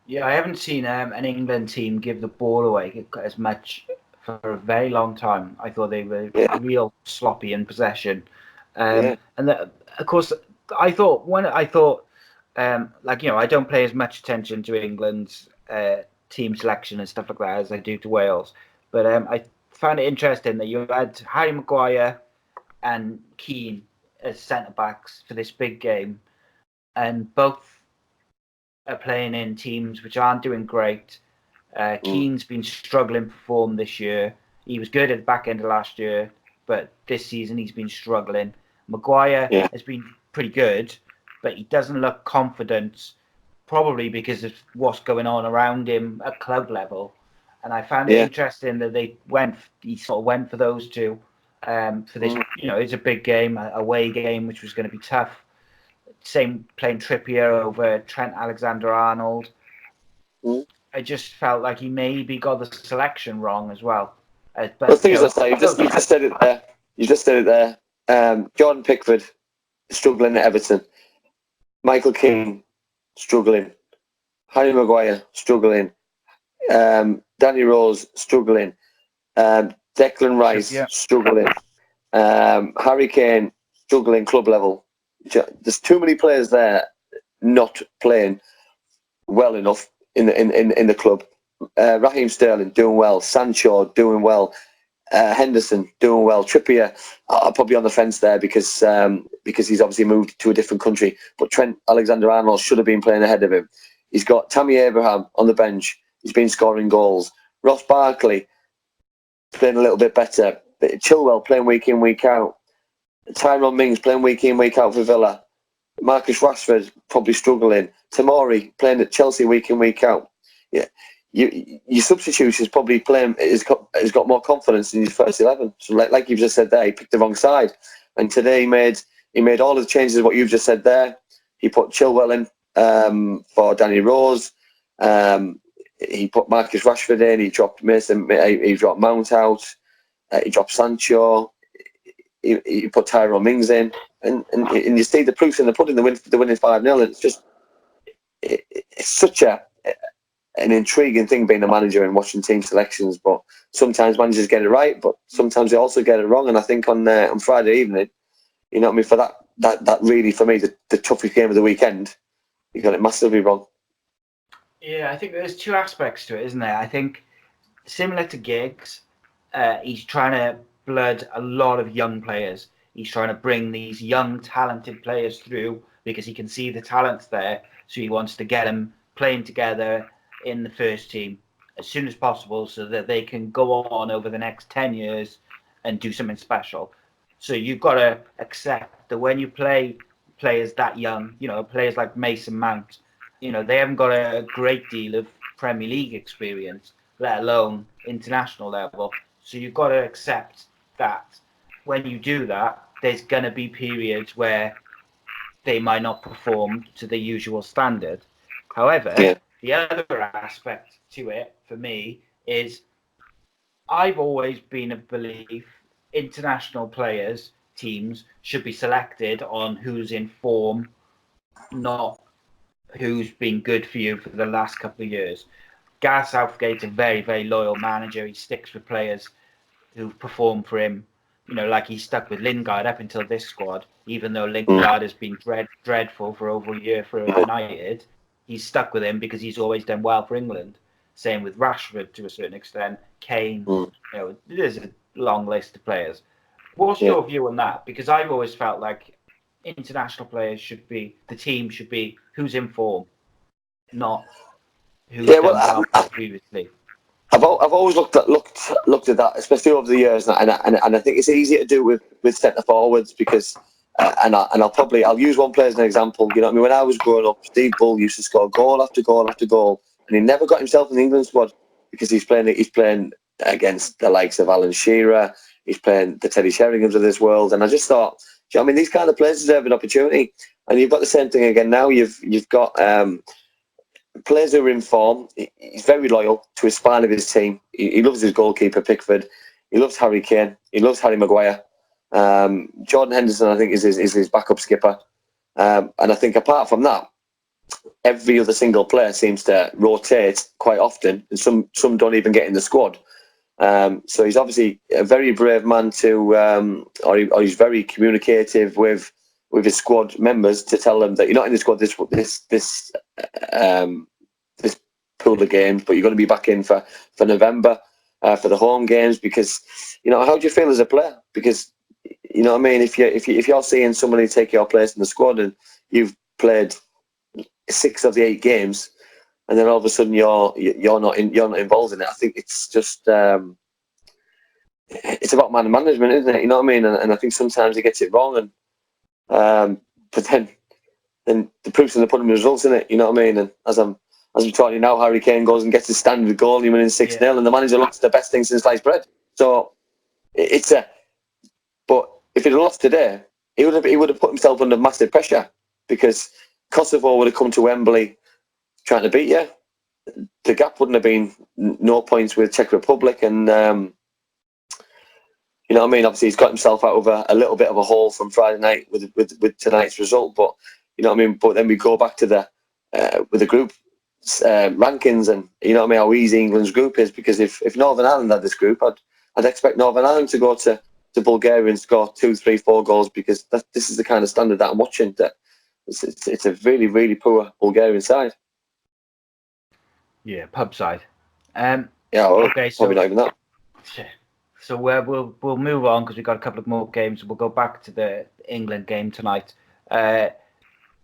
S1: Yeah, I haven't seen an England team give the ball away as much for a very long time. I thought they were real sloppy in possession, and of course I thought I don't pay as much attention to England's team selection and stuff like that as I do to Wales, but I found it interesting that you had Harry Maguire and Keane as centre backs for this big game, and both are playing in teams which aren't doing great. Keane's been struggling for form this year. He was good at the back end of last year, but this season he's been struggling. Maguire has been pretty good, but he doesn't look confident, probably because of what's going on around him at club level. And I found it interesting that he sort of went for those two for this. You know, it's a big game, a away game, which was going to be tough. Same playing Trippier over Trent Alexander-Arnold. I just felt like he maybe got the selection wrong as well. But
S2: the thing is, you just said it there. You just said it there. Jordan Pickford struggling at Everton. Michael Keane struggling. Harry Maguire struggling. Danny Rose struggling. Declan Rice struggling. Harry Kane struggling club level. There's too many players there not playing well enough in the club. Raheem Sterling doing well. Sancho doing well. Henderson doing well. Trippier probably on the fence there because he's obviously moved to a different country. But Trent Alexander-Arnold should have been playing ahead of him. He's got Tammy Abraham on the bench. He's been scoring goals. Ross Barkley playing a little bit better. Chilwell playing week in, week out. Tyrone Mings playing week in, week out for Villa. Marcus Rashford probably struggling. Tomori playing at Chelsea week in, week out. Yeah, your substitution is probably playing has got more confidence in his first 11. So like you've just said there, he picked the wrong side, and today he made all of the changes what you've just said there. He put Chilwell in for Danny Rose. He put Marcus Rashford in. He dropped Mason. He dropped Mount out. He dropped Sancho. He put Tyrone Mings in, and you see the proofs in the pudding. The winning 5-0. It's just it's such an intriguing thing being a manager and watching team selections. But sometimes managers get it right, but sometimes they also get it wrong. And I think on Friday evening, you know what I mean, for that really for me the toughest game of the weekend, he got it massively wrong.
S1: Yeah, I think there's two aspects to it, isn't there? I think similar to Giggs, he's trying to blood a lot of young players. He's trying to bring these young, talented players through because he can see the talent there. So he wants to get them playing together in the first team as soon as possible so that they can go on over the next 10 years and do something special. So you've got to accept that when you play players that young, you know, players like Mason Mount, you know, they haven't got a great deal of Premier League experience, let alone international level. So you've got to accept that when you do that, there's going to be periods where they might not perform to the usual standard. However, the other aspect to it for me is I've always been of belief international players, teams should be selected on who's in form, not who's been good for you for the last couple of years. Gareth Southgate's a very, very loyal manager. He sticks with players who perform for him. You know, like he stuck with Lingard up until this squad, even though Lingard has been dreadful for over a year for United. He's stuck with him because he's always done well for England. Same with Rashford to a certain extent. Kane, you know, there's a long list of players. What's your view on that? Because I've always felt like international players the team should be who's in form, not who's done well previously.
S2: I've always looked at that, especially over the years, and I think it's easier to do with centre forwards because, I'll use one player as an example. You know what I mean? When I was growing up, Steve Bull used to score goal after goal after goal, and he never got himself in the England squad because he's playing against the likes of Alan Shearer, he's playing the Teddy Sheringans of this world, and I just thought, you know what I mean, these kind of players deserve an opportunity, and you've got the same thing again now. You've got players who are in form. He's very loyal to his spine of his team. He loves his goalkeeper, Pickford. He loves Harry Kane. He loves Harry Maguire. Jordan Henderson, I think, is his backup skipper. And I think apart from that, every other single player seems to rotate quite often, and some don't even get in the squad. So he's obviously a very brave man or he's very communicative with his squad members to tell them that you're not in the squad this pool of games, but you're going to be back in for November for the home games. Because, you know, how do you feel as a player? Because, you know what I mean, if you're seeing somebody take your place in the squad and you've played 6 of the 8 games, and then all of a sudden you're not involved in it, I think it's just it's about man management, isn't it? You know what I mean? And I think sometimes he gets it wrong, and but then the proof's in the pudding results, isn't it? You know what I mean? And as I'm talking now, Harry Kane goes and gets his standard goal, and you win 6-0, and the manager looks the best thing since sliced bread. So but if he'd lost today, he would have put himself under massive pressure because Kosovo would have come to Wembley trying to beat you. The gap wouldn't have been no points with Czech Republic, and you know what I mean. Obviously, he's got himself out of a little bit of a hole from Friday night with tonight's result. But you know what I mean. But then we go back to with the group rankings, and you know what I mean, how easy England's group is. Because if Northern Ireland had this group, I'd expect Northern Ireland to go to Bulgaria and score 2, 3, 4 goals, because this is the kind of standard that I'm watching. That it's a really, really poor Bulgarian side.
S1: Yeah, pub side.
S2: Yeah, well, okay, so probably not even that.
S1: So we'll move on because we've got a couple of more games. We'll go back to the England game tonight.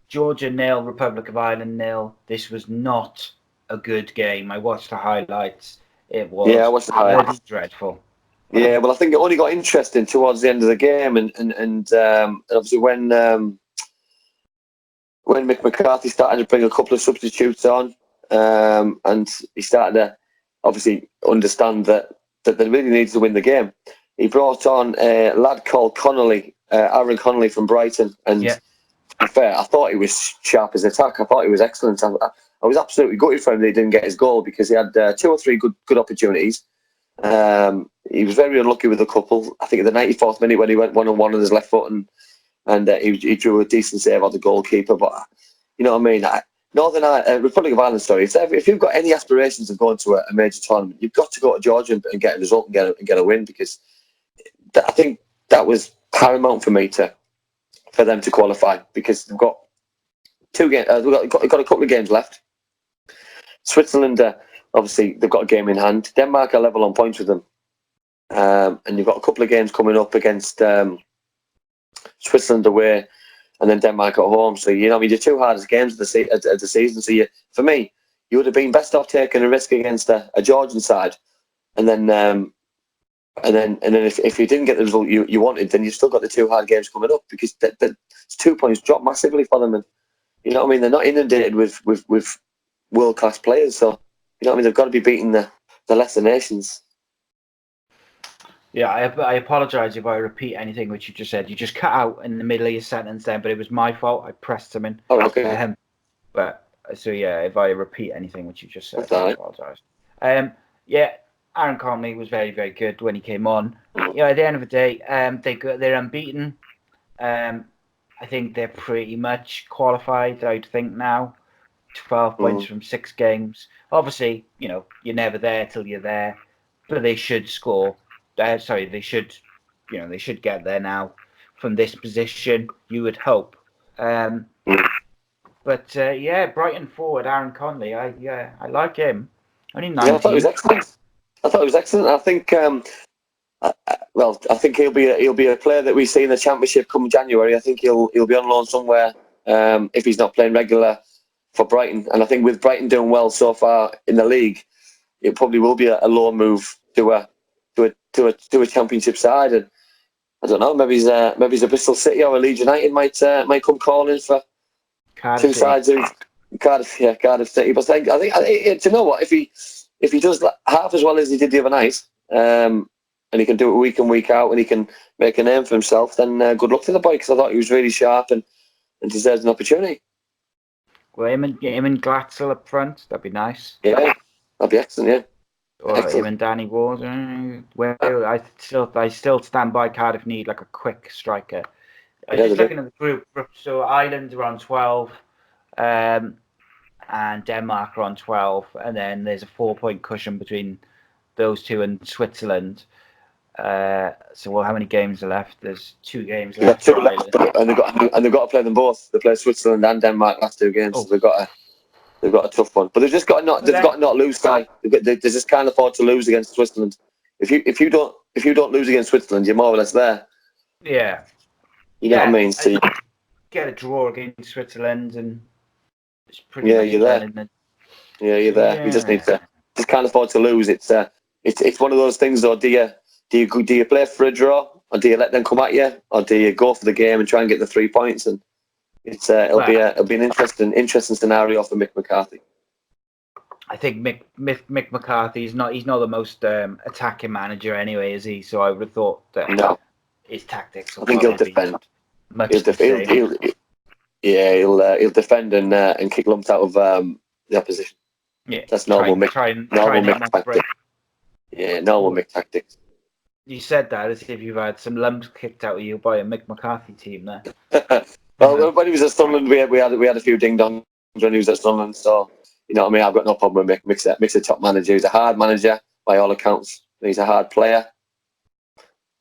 S1: Georgia 0, Republic of Ireland 0. This was not a good game. I watched the highlights. It was
S2: I watched the highlights.
S1: Dreadful.
S2: Yeah, well, I think it only got interesting towards the end of the game, and obviously when Mick McCarthy started to bring a couple of substitutes on, and he started to obviously understand that they really needed to win the game. He brought on a lad called Connolly, Aaron Connolly from Brighton, and to be fair, I thought he was sharp as attack. I thought he was excellent. I was absolutely gutted for him that he didn't get his goal because he had 2 or 3 good opportunities. He was very unlucky with a couple. I think at the 94th minute when he went 1-on-1 on his left foot and he drew a decent save on the goalkeeper. But you know what I mean? Republic of Ireland, sorry. If you've got any aspirations of going to a major tournament, you've got to go to Georgia and get a result and get a win, because I think that was paramount for them to qualify, because they've got 2 games. They've got a couple of games left. Switzerland, obviously, they've got a game in hand. Denmark are level on points with them, and you've got a couple of games coming up against Switzerland away, and then Denmark at home. So your 2 hardest games of the season. So for me, you would have been best off taking a risk against a Georgian side, and then if you didn't get the result you wanted, then you've still got the 2 hard games coming up, because it's 2 points drop massively for them, and you know what I mean. They're not inundated with world class players, so you know what I mean. They've got to be beating the lesser nations.
S1: Yeah, I apologise if I repeat anything which you just said. You just cut out in the middle of your sentence then, but it was my fault. I pressed something.
S2: Oh, okay.
S1: If I repeat anything which you just said, I apologise. Aaron Connolly was very, very good when he came on. At the end of the day, they're unbeaten. I think they're pretty much qualified, I'd think now. 12 points from 6 games. Obviously, you're never there till you're there, but they should score. They should get there now from this position, you would hope. Brighton forward Aaron Connolly, I like him. Only 19.
S2: Yeah, I thought he was excellent. I think, I think he'll be a player that we see in the Championship come January. I think he'll be on loan somewhere if he's not playing regular for Brighton. And I think with Brighton doing well so far in the league, it probably will be a loan move to a Championship side. And I don't know, maybe he's a Bristol City or a Leeds United might come calling for
S1: Cardiff
S2: 2 sides of Cardiff City. But I think do you know what, if he does half as well as he did the other night, and he can do it week in, week out, and he can make a name for himself, then good luck to the boy, because I thought he was really sharp and deserves an opportunity.
S1: Well, him and Glatzel up front, that'd be nice.
S2: Yeah, that'd be excellent, yeah.
S1: Or him and Danny Ward. I still stand by Cardiff need like a quick striker. I was just looking at the group. So Ireland are on 12, and Denmark are on 12, and then there's a 4-point cushion between those 2 and Switzerland. How many games are left? There's 2 games left.
S2: 2 left, and they've got to play them both. They play Switzerland and Denmark last 2 games. So they've got a tough one, but they've just got to not lose. They just can't afford to lose against Switzerland. If you don't lose against Switzerland, you're more or less there.
S1: Yeah,
S2: you know what I mean. So you
S1: get a draw against Switzerland, and it's pretty.
S2: Yeah, you're there. Isn't it? Yeah, you're there. Yeah. You just can't afford to lose. It's one of those things. Though, do you play for a draw, or do you let them come at you, or do you go for the game and try and get the 3 points? And it'll be an interesting scenario for Mick McCarthy.
S1: I think Mick McCarthy he's not the most attacking manager anyway, is he? So I would have thought that his tactics.
S2: I think he'll defend. He'll defend and kick lumps out of the opposition.
S1: Yeah,
S2: that's normal Mick tactics. Yeah, normal Mick tactics.
S1: You said that as if you've had some lumps kicked out of you by a Mick McCarthy team there.
S2: Well, when he was at Sunderland, we had a few ding dongs when he was at Sunderland. So you know what I mean. I've got no problem with Mick. Mick's a top manager. He's a hard manager by all accounts. He's a hard player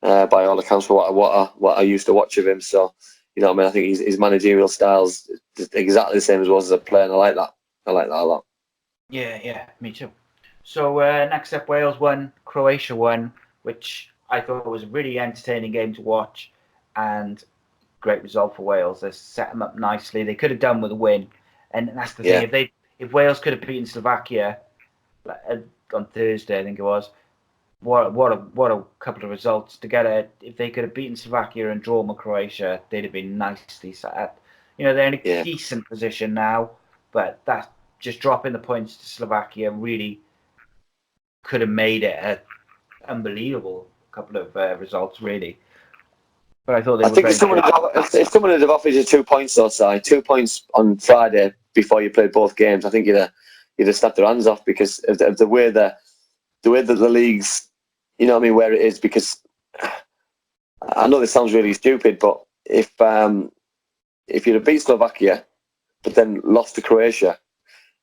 S2: by all accounts for what I used to watch of him. So you know what I mean. I think his managerial style's exactly the same as was as a player, and I like that. I like that a lot.
S1: Yeah, me too. So next up, Wales won, Croatia won, which I thought was a really entertaining game to watch, and great result for Wales. They set them up nicely. They could have done with a win, and that's the thing. If Wales could have beaten Slovakia on Thursday, I think it was, what a couple of results to get it. If they could have beaten Slovakia and drawn with Croatia, they'd have been nicely set up. They're in a decent position now, but that just dropping the points to Slovakia really could have made it an unbelievable couple of results, really. But I thought they were
S2: think
S1: very
S2: if someone had offered you 2 points or so, 2 points on Friday before you played both games, I think you'd have snapped their hands off because of the way that the league's, you know what I mean, where it is. Because I know this sounds really stupid, but if you'd have beat Slovakia but then lost to Croatia,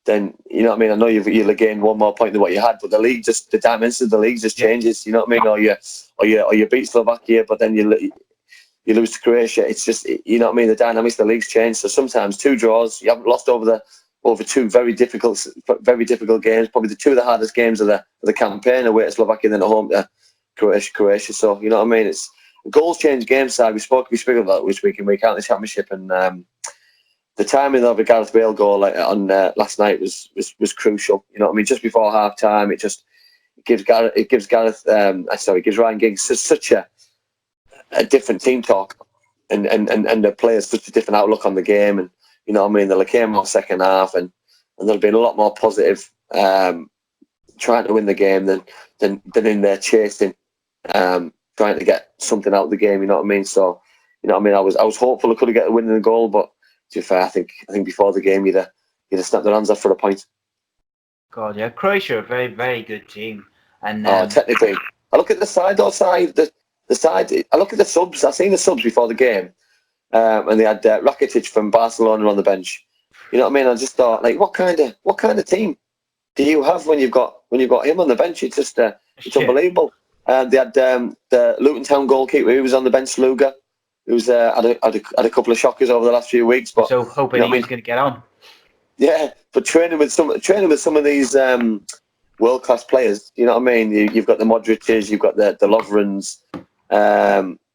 S2: then you know what I mean. I know you'll have gained one more point than what you had, but the dimensions of the league just changes. You know what I mean? Or you beat Slovakia, but then you lose to Croatia. It's just, you know what I mean. The dynamics of the league's change. So sometimes 2 draws, you haven't lost over 2 very difficult games. Probably the 2 of the hardest games of the campaign, away to Slovakia, then at home to Croatia. So you know what I mean. It's goals change game side. We speak about that this week in week out in the championship, and the timing of the Gareth Bale goal on last night was crucial. You know what I mean. Just before half time, it gives Ryan Giggs such a different team talk, and the players such a different outlook on the game, and you know what I mean. They came off second half, and they've been a lot more positive, trying to win the game than in there chasing, trying to get something out of the game. You know what I mean. So you know what I mean. I was hopeful I could have get a win in the goal, but to be fair, I think before the game you'd have snapped their hands off for a point.
S1: God, yeah, Croatia are a very, very good team, and
S2: technically, I look at the side. The side. I look at the subs. I seen the subs before the game, and they had Rakitic from Barcelona on the bench. You know what I mean? I just thought, like, what kind of team do you have when you've got him on the bench? It's just it's unbelievable. They had the Luton Town goalkeeper who was on the bench, Luger, who's had a couple of shockers over the last few weeks. But
S1: so hoping he's going to get on.
S2: Yeah, but training with some of these world class players, you know what I mean. You've got the Modric's, you've got the Lovrens,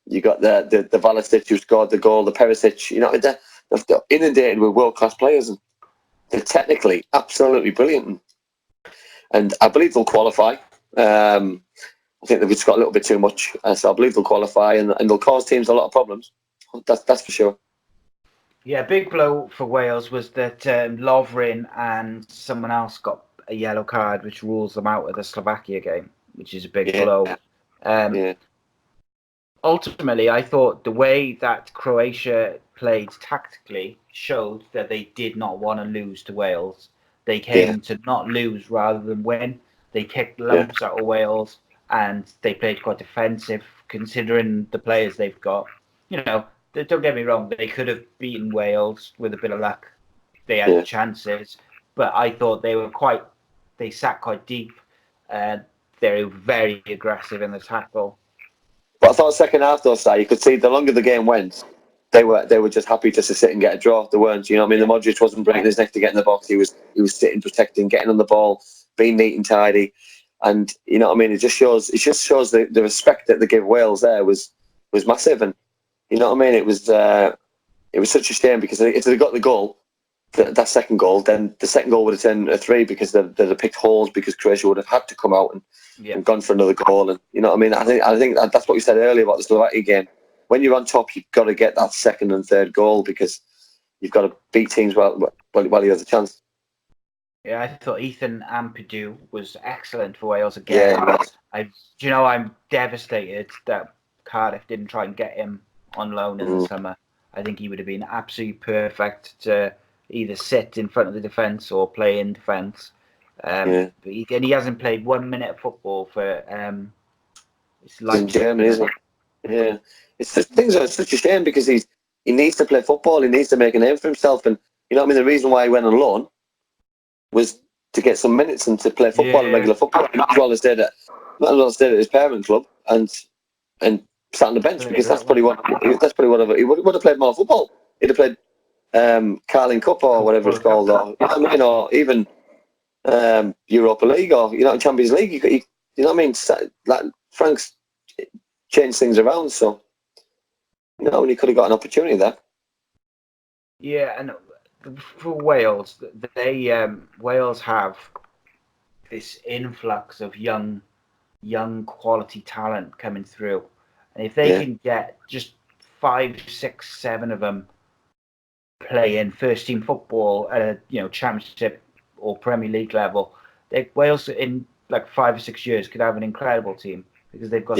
S2: you've got the Valicic who scored the goal, the Perisic. You know, they're inundated with world class players, and they're technically absolutely brilliant. And I believe they'll qualify. I think they've just got a little bit too much, so I believe they'll qualify, and they'll cause teams a lot of problems. That's for sure.
S1: Yeah, big blow for Wales was that Lovren and someone else got a yellow card, which rules them out of the Slovakia game, which is a big blow. Ultimately, I thought the way that Croatia played tactically showed that they did not want to lose to Wales. They came to not lose rather than win. They kicked lumps out of Wales, and they played quite defensive, considering the players they've got. You know, don't get me wrong, they could have beaten Wales with a bit of luck. They had chances, but I thought they sat quite deep. They were very aggressive in the tackle.
S2: But I thought second half though, Si, you could see the longer the game went, they were just happy just to sit and get a draw. They weren't, you know what I mean? The Modric wasn't breaking his neck to get in the box. He was sitting, protecting, getting on the ball, being neat and tidy. And you know what I mean? It just shows the respect that they give Wales there was massive. And you know what I mean? It was such a shame because if they got the goal, that second goal, then the second goal would have turned a 3 because they'd have picked holes because Croatia would have had to come out and gone for another goal. And you know what I mean? I think that's what you said earlier about the Slovakia game. When you're on top, you've got to get that second and third goal because you've got to beat teams while you have the chance.
S1: Yeah, I thought Ethan Ampadu was excellent for Wales again. Yeah, I'm devastated that Cardiff didn't try and get him on loan in the summer. I think he would have been absolutely perfect to either sit in front of the defence or play in defence. But he hasn't played 1 minute of football for it's like
S2: in Germany, isn't it? Yeah, it's such a shame because he needs to play football. He needs to make a name for himself, and you know what I mean. The reason why he went on loan was to get some minutes and to play football and regular football. He might as well have stayed at his parent club and sat on the bench because that's probably what he would have played more football. He'd have played Carling Cup or whatever it's called, or you know what I mean, or even Europa League or Champions League. You know what I mean? Like Frank's changed things around, so he could have got an opportunity there.
S1: Yeah, and for Wales, Wales have this influx of young quality talent coming through, and if they can get just 5, 6, 7 of them playing first team football at a championship or Premier League level, Wales in like 5 or 6 years could have an incredible team because they've got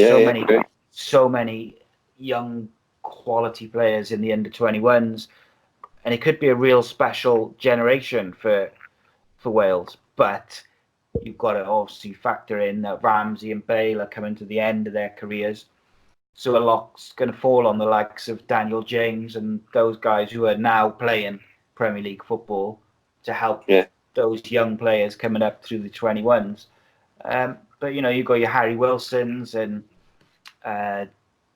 S1: so many young quality players in the under-21s, and it could be a real special generation for Wales. But you've got to obviously factor in that Ramsey and Bale are coming to the end of their careers. So a lot's going to fall on the likes of Daniel James and those guys who are now playing Premier League football to help those young players coming up through the 21s. But, you've got your Harry Wilsons and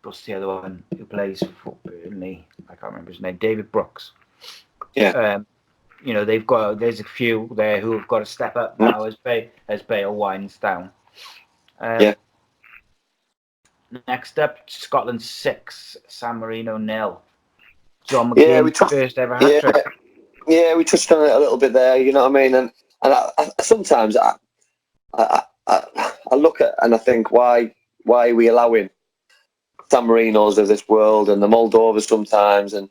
S1: what's the other one who plays for Burnley? I can't remember his name. David Brooks.
S2: Yeah.
S1: There's a few there who have got to step up now as Bale winds down. Next up, Scotland 6, San Marino 0. John McGinn, first ever hat trick.
S2: Yeah, we touched on it a little bit there. You know what I mean? And I sometimes I look at and I think why are we allowing San Marinos of this world and the Moldovas sometimes, and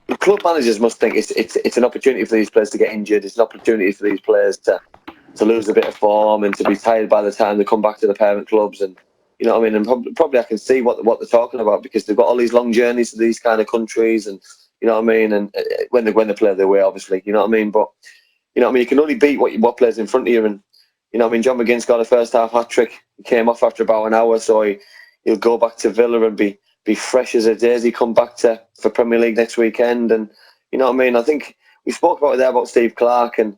S2: the club managers must think it's an opportunity for these players to get injured. It's an opportunity for these players to lose a bit of form and to be tired by the time they come back to the parent clubs. And you know what I mean? And probably I can see what they're talking about because they've got all these long journeys to these kind of countries, and you know what I mean. And when they play their way, obviously, you know what I mean. But you know what I mean. You can only beat what players in front of you. And you know what I mean. John McGinn got a first half hat trick. He came off after about an hour, so he'll go back to Villa and be fresh as a daisy. Come back for Premier League next weekend. And you know what I mean. I think we spoke about it there about Steve Clarke, and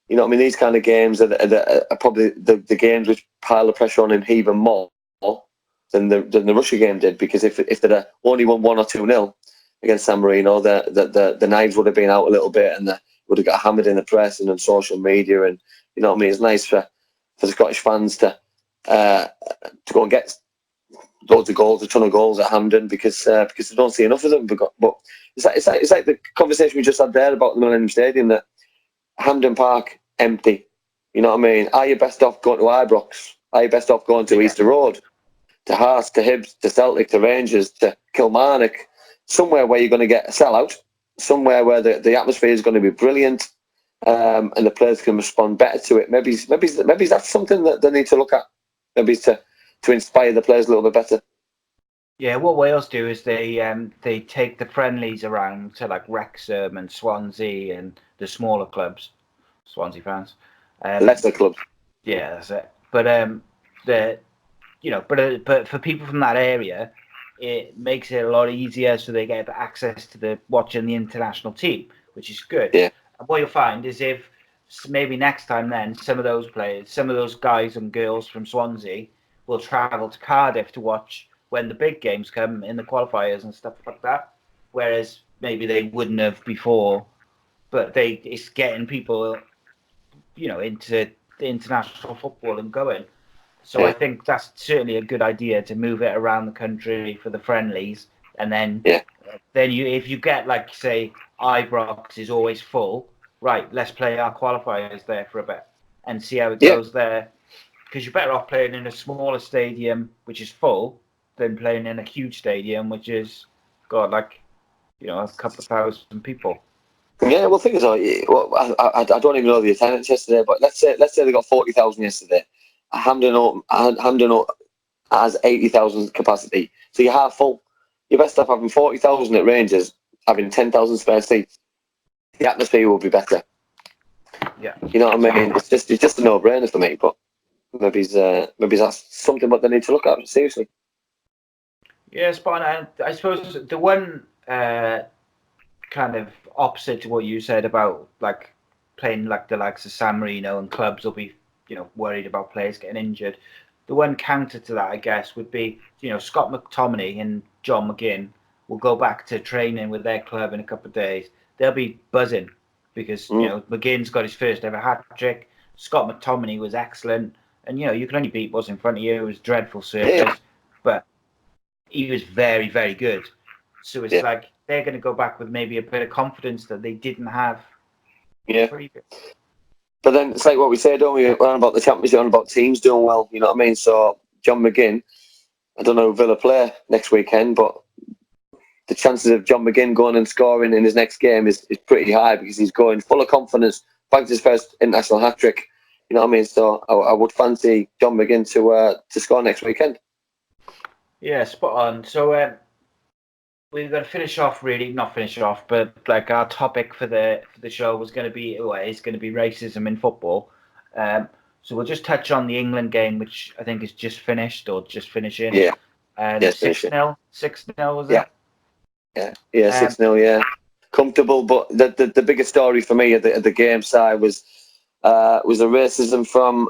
S2: you know what I mean. These kind of games are probably the games which pile the pressure on him even more than the Russia game did, because if they'd only won 1 or 2-0 against San Marino, the knives would have been out a little bit, and they would have got hammered in the press and on social media. And you know what I mean. It's nice for the Scottish fans to go and get loads of goals, a ton of goals at Hampden because they don't see enough of them. But it's like the conversation we just had there about the Millennium Stadium, that Hampden Park empty. You know what I mean? Are you best off going to Ibrox? Are you best off going to Easter Road, to Hearts, to Hibs, to Celtic, to Rangers, to Kilmarnock? Somewhere where you're going to get a sellout, somewhere where the atmosphere is going to be brilliant, and the players can respond better to it. Maybe that's something that they need to look at. Maybe to inspire the players a little bit better.
S1: Yeah, what Wales do is they take the friendlies around to like Wrexham and Swansea and the smaller clubs, Swansea fans,
S2: Leicester clubs.
S1: Yeah, that's it. But but for people from that area, it makes it a lot easier, so they get access to watching the international team, which is good.
S2: Yeah.
S1: And what you'll find is if maybe next time then some of those guys and girls from Swansea will travel to Cardiff to watch when the big games come in the qualifiers and stuff like that, whereas maybe they wouldn't have before. But it's getting people, into the international football and going. So I think that's certainly a good idea to move it around the country for the friendlies, and then if you get like say Ibrox is always full, right? Let's play our qualifiers there for a bit and see how it goes there. Because you're better off playing in a smaller stadium, which is full, than playing in a huge stadium, which is got a couple of thousand people.
S2: Yeah, well, thing is, I don't even know the attendance yesterday, but let's say they got 40,000 yesterday. Hampden has 80,000 capacity, so you're half full. You're best off having 40,000 at Rangers, having 10,000 spare seats. The atmosphere will be better.
S1: Yeah,
S2: you know what I mean. It's just a no-brainer for me, but. Maybe that's something what they need to look at seriously.
S1: Yeah, spot on. I suppose the one kind of opposite to what you said about like playing like the likes of San Marino and clubs will be worried about players getting injured. The one counter to that, I guess, would be Scott McTominay and John McGinn will go back to training with their club in a couple of days. They'll be buzzing because McGinn's got his first ever hat trick. Scott McTominay was excellent. And, you can only beat what's in front of you. It was dreadful surface, but he was very, very good. So it's like they're going to go back with maybe a bit of confidence that they didn't have.
S2: Yeah. But then it's like what we say, don't we? We're on about the Championship, on about teams doing well. You know what I mean? So John McGinn, I don't know who Villa play next weekend, but the chances of John McGinn going and scoring in his next game is pretty high, because he's going full of confidence, bagged his first international hat-trick. You know what I mean? So I would fancy John McGinn to score next weekend.
S1: Yeah, spot on. So we're going to finish off, but like our topic for the show was going to be, is going to be racism in football. So we'll just touch on the England game, which I think is just finished or just finishing.
S2: Yeah.
S1: 6-0. 6-0 was it?
S2: Yeah. 6-0. Yeah. Comfortable, but the biggest story for me at the game side was the racism from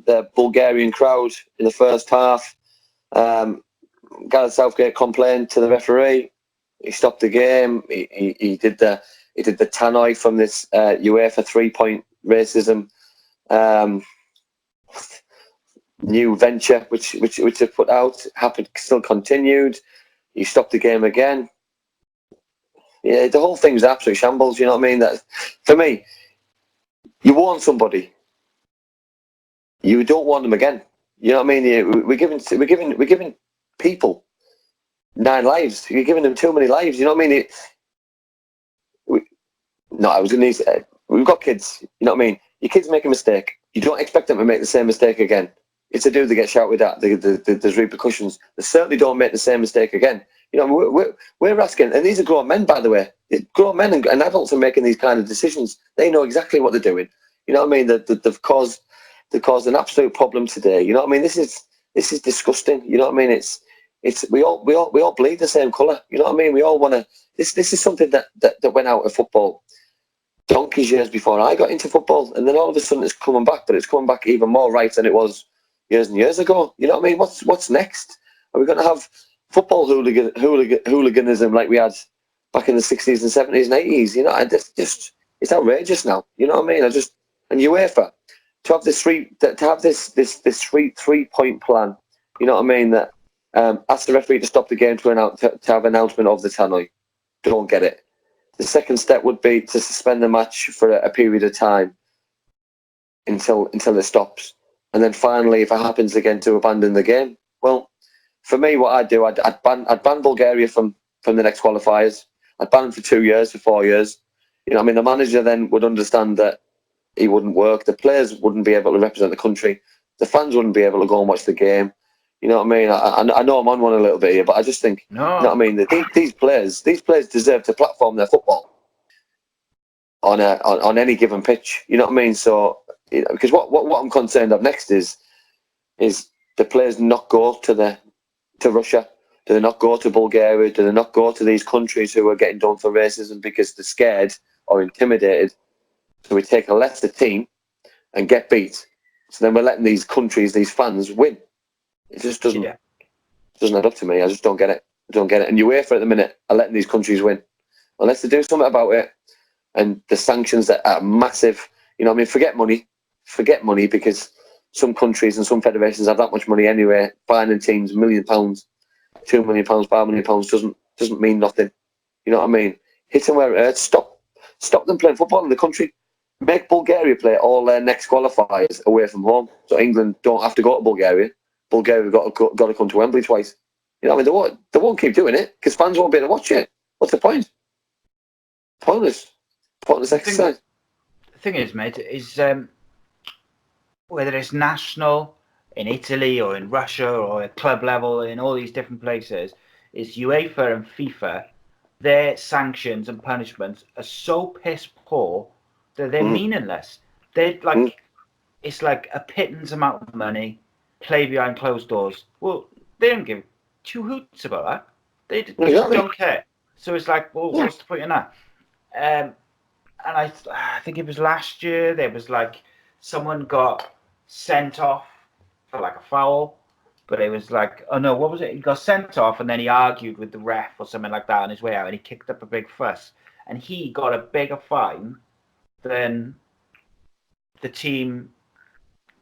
S2: the Bulgarian crowd in the first half. Gareth Southgate complained to the referee. He stopped the game. He did the tannoy from this UEFA 3-point racism new venture which they put out. Happened, still continued. He stopped the game again. Yeah, the whole thing's absolute shambles. You know what I mean? That, for me, you warn somebody, you don't want them again. You know what I mean? We're giving people 9 lives. You're giving them too many lives. You know what I mean? We've got kids. You know what I mean? Your kids make a mistake. You don't expect them to make the same mistake again. It's a do they get shouted at. There's repercussions. They certainly don't make the same mistake again. You know, we're asking, and these are grown men, by the way. Grown men and adults are making these kind of decisions. They know exactly what they're doing. You know what I mean? They've caused an absolute problem today. You know what I mean? This is disgusting. You know what I mean? We all bleed the same colour. You know what I mean? We all want to. This is something that went out of football donkey's years before I got into football, and then all of a sudden it's coming back, but it's coming back even more right than it was years and years ago. You know what I mean? What's next? Are we going to have football hooliganism like we had back in the 60s and 70s and 80s? You know, it's outrageous now. You know what I mean? And UEFA to have this 3-point plan. You know what I mean? That ask the referee to stop the game to have announcement of the tannoy. Don't get it. The second step would be to suspend the match for a period of time until it stops, and then finally, if it happens again, to abandon the game. Well, for me, what I'd do, I'd ban Bulgaria from the next qualifiers. I'd ban them for 2 years, for 4 years. You know, what I mean, the manager then would understand that he wouldn't work. The players wouldn't be able to represent the country. The fans wouldn't be able to go and watch the game. You know what I mean? I know I'm on one a little bit here, but I just think, You know what I mean? These players deserve to platform their football on any given pitch. You know what I mean? So, you know, because what I'm concerned of next is the players not go to Russia. Do they not go to Bulgaria? Do they not go to these countries who are getting done for racism because they're scared or intimidated? So we take a lesser team and get beat. So then we're letting these countries, these fans, win. It just doesn't add up to me. I just don't get it. And UEFA at the minute are letting these countries win. Unless they do something about it, and the sanctions that are massive. You know what I mean? Forget money, because some countries and some federations have that much money anyway. Fining teams £1 million, £2 million, £5 million doesn't mean nothing. You know what I mean? Hit them where it hurts. Stop them playing football in the country. Make Bulgaria play all their next qualifiers away from home, so England don't have to go to Bulgaria. Bulgaria got to come to Wembley twice. You know what I mean? They won't keep doing it because fans won't be able to watch it. What's the point? Pointless exercise.
S1: The thing is, mate, is whether it's national in Italy or in Russia or at club level in all these different places, is UEFA and FIFA, their sanctions and punishments are so piss poor that they're meaningless. They're like it's like a pittance amount of money, play behind closed doors. Well, they don't give 2 hoots about that. They just don't care. So it's like, well, what's the point in that? And I think it was last year, there was like someone got sent off for like a foul, but it was like, oh no, what was it? He got sent off and then he argued with the ref or something like that on his way out, and he kicked up a big fuss, and he got a bigger fine than the team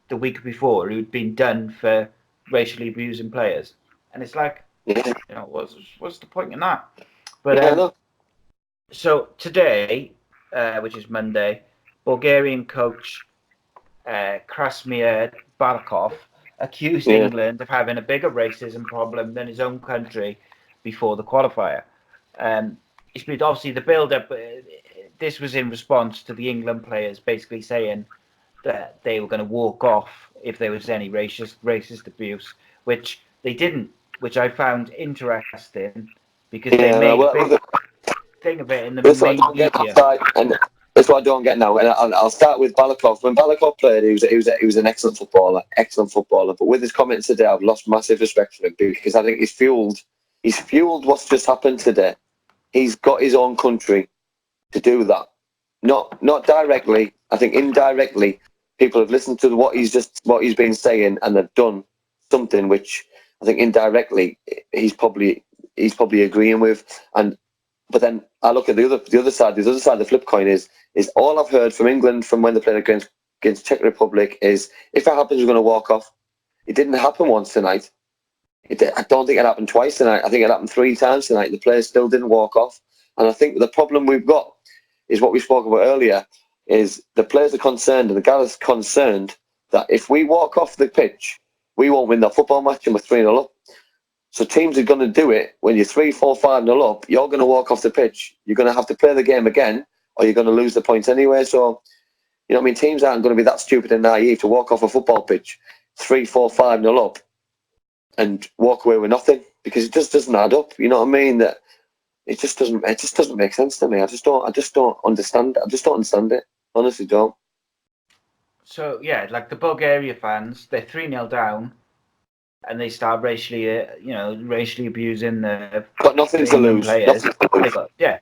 S1: the week before who'd been done for racially abusing players. And it's like, you know, what's the point in that? But so today, which is Monday, Bulgarian coach Krasimir Barakov accused England of having a bigger racism problem than his own country before the qualifier. It's been obviously the build-up. This was in response to the England players basically saying that they were going to walk off if there was any racist abuse, which they didn't, which I found interesting because they made a big thing of it in the main media.
S2: And that's what I don't get now. And I'll start with Balakov. When Balakov played, he was an excellent footballer. But with his comments today, I've lost massive respect for him because I think he's fueled what's just happened today. He's got his own country to do that. Not directly. I think indirectly, people have listened to what he's been saying, and they've done something which I think indirectly he's probably agreeing with. But then I look at the other side. The other side of the flip coin is all I've heard from England from when they played against Czech Republic is if it happens, we're going to walk off. It didn't happen once tonight. I don't think it happened twice tonight. I think it happened 3 times tonight. The players still didn't walk off. And I think the problem we've got is what we spoke about earlier, is the players are concerned and the guys are concerned that if we walk off the pitch, we won't win the football match and we're 3-0 up. So teams are going to do it when you're 3-4, 5-0 up. You're going to walk off the pitch. You're going to have to play the game again or you're going to lose the points anyway. So, you know what I mean? Teams aren't going to be that stupid and naive to walk off a football pitch 3-4, 5-0 up and walk away with nothing because it just doesn't add up. You know what I mean? That it just doesn't make sense to me. I just don't understand. I just don't understand it. Honestly, don't.
S1: So yeah, like the Bulgaria fans, they're 3-0 down, and they start racially abusing the.
S2: Got nothing to lose.
S1: Players.
S2: Yeah.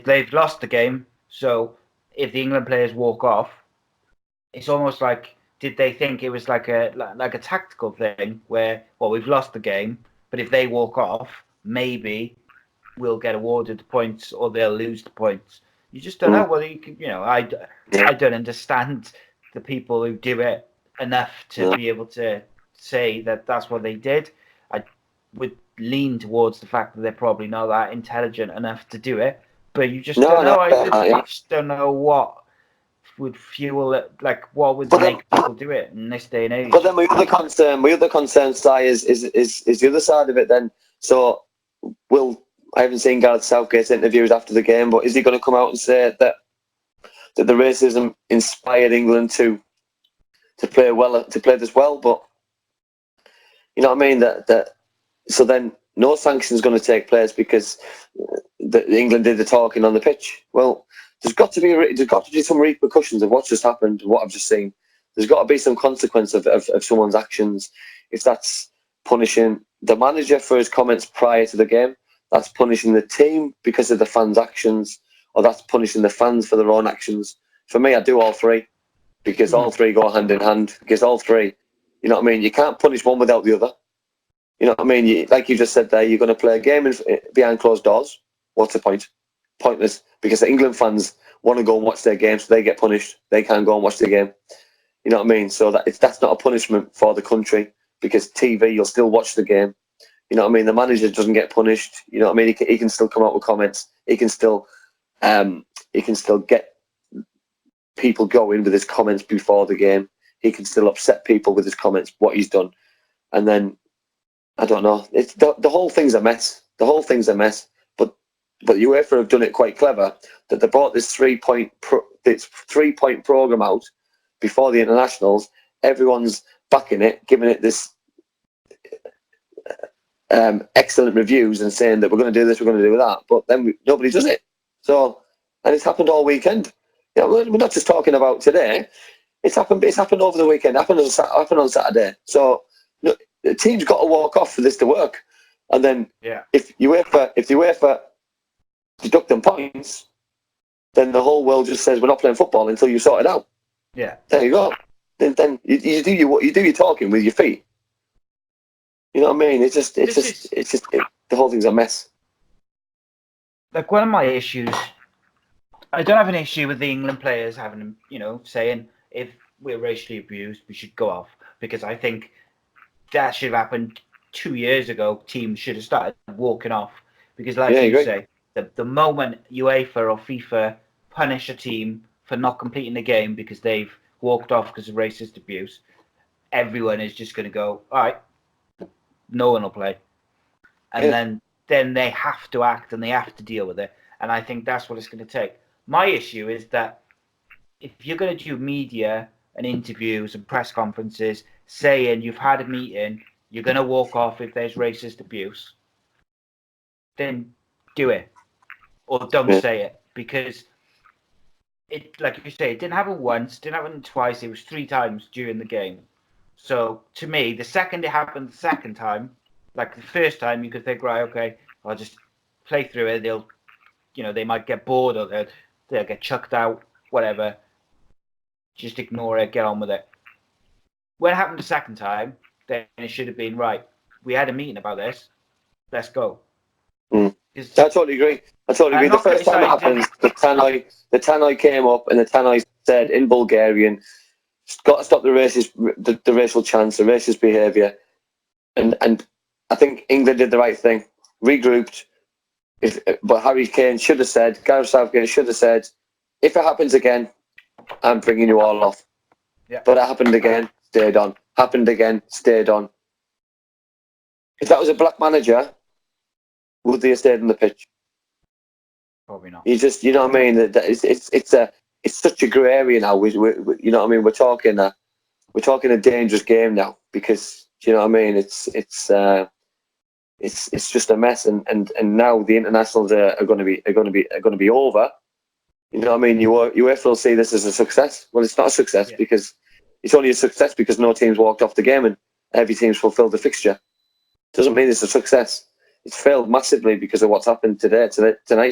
S1: They've lost the game. So if the England players walk off, it's almost like, did they think it was like a tactical thing where, well, we've lost the game, but if they walk off, maybe we'll get awarded the points or they'll lose the points. You just don't know whether you can, I don't understand the people who do it enough to be able to say that that's what they did. I would lean towards the fact that they're probably not that intelligent enough to do it, but you just don't know. I just don't know what would fuel it, like what would make people do it in this day and age.
S2: But then my other concern, Si, is the other side of it then. So I haven't seen Gareth Southgate's interviews after the game, but is he going to come out and say that the racism inspired England to play this well? But you know what I mean? So then no sanctions going to take place because England did the talking on the pitch. Well, there's got to be some repercussions of what's just happened, what I've just seen. There's got to be some consequence of someone's actions. If that's punishing the manager for his comments prior to the game, that's punishing the team because of the fans' actions, or that's punishing the fans for their own actions. For me, I do all three because all three go hand in hand. Because all three, you know what I mean? You can't punish one without the other. You know what I mean? Like you just said there, you're going to play a game behind closed doors. What's the point? Pointless. Because the England fans want to go and watch their game, so they get punished. They can't go and watch the game. You know what I mean? So that's not a punishment for the country because TV, you'll still watch the game. You know what I mean? The manager doesn't get punished. You know what I mean? He can still come out with comments. He can still get people going with his comments before the game. He can still upset people with his comments, what he's done. And then, I don't know. It's the whole thing's a mess. The whole thing's a mess. But UEFA have done it quite clever that they brought this 3-point program out before the internationals. Everyone's backing it, giving it this excellent reviews and saying that we're going to do this, we're going to do that. But then nobody does it. So, and it's happened all weekend. You know, we're not just talking about today. It's happened over the weekend. It happened on Saturday. So the team's got to walk off for this to work. And then if the UEFA deduct them points, then the whole world just says we're not playing football until you sort it out.
S1: Yeah.
S2: There you go. Then you do your talking with your feet. You know what I mean? It's just the whole thing's a mess.
S1: Like one of my issues, I don't have an issue with the England players having, saying if we're racially abused, we should go off, because I think that should have happened 2 years ago. Teams should have started walking off because, like you say, the moment UEFA or FIFA punish a team for not completing the game because they've walked off because of racist abuse, everyone is just going to go, all right, no one will play. And then then they have to act and they have to deal with it. And I think that's what it's going to take. My issue is that if you're going to do media and interviews and press conferences saying you've had a meeting, you're going to walk off if there's racist abuse, then do it. Or don't say it. Because it, like you say, it didn't happen once, didn't happen twice, it was 3 times during the game. So to me, the second it happened the second time, like the first time, you could think, right, okay, I'll just play through it. They'll, they might get bored or they'll get chucked out, whatever. Just ignore it, get on with it. When it happened the second time, then it should have been, right, we had a meeting about this, let's go.
S2: I totally agree. The first time it happened, the Tannoy came up and the Tannoy said in Bulgarian, got to stop the racial chants, the racist behaviour. And I think England did the right thing, regrouped. But Harry Kane should have said, Gareth Southgate should have said, if it happens again, I'm bringing you all off.
S1: Yeah.
S2: But it happened again, stayed on. Happened again, stayed on. If that was a black manager, would they have stayed on the pitch?
S1: Probably not.
S2: You know what I mean? It's such a grey area now. We you know what I mean? We're talking a dangerous game now because you know what I mean. It's just a mess, and now the internationals are going to be over. You know what I mean? UEFA will see this as a success. Well, it's not a success because it's only a success because no teams walked off the game and every team's fulfilled the fixture. Doesn't mean it's a success. It's failed massively because of what's happened tonight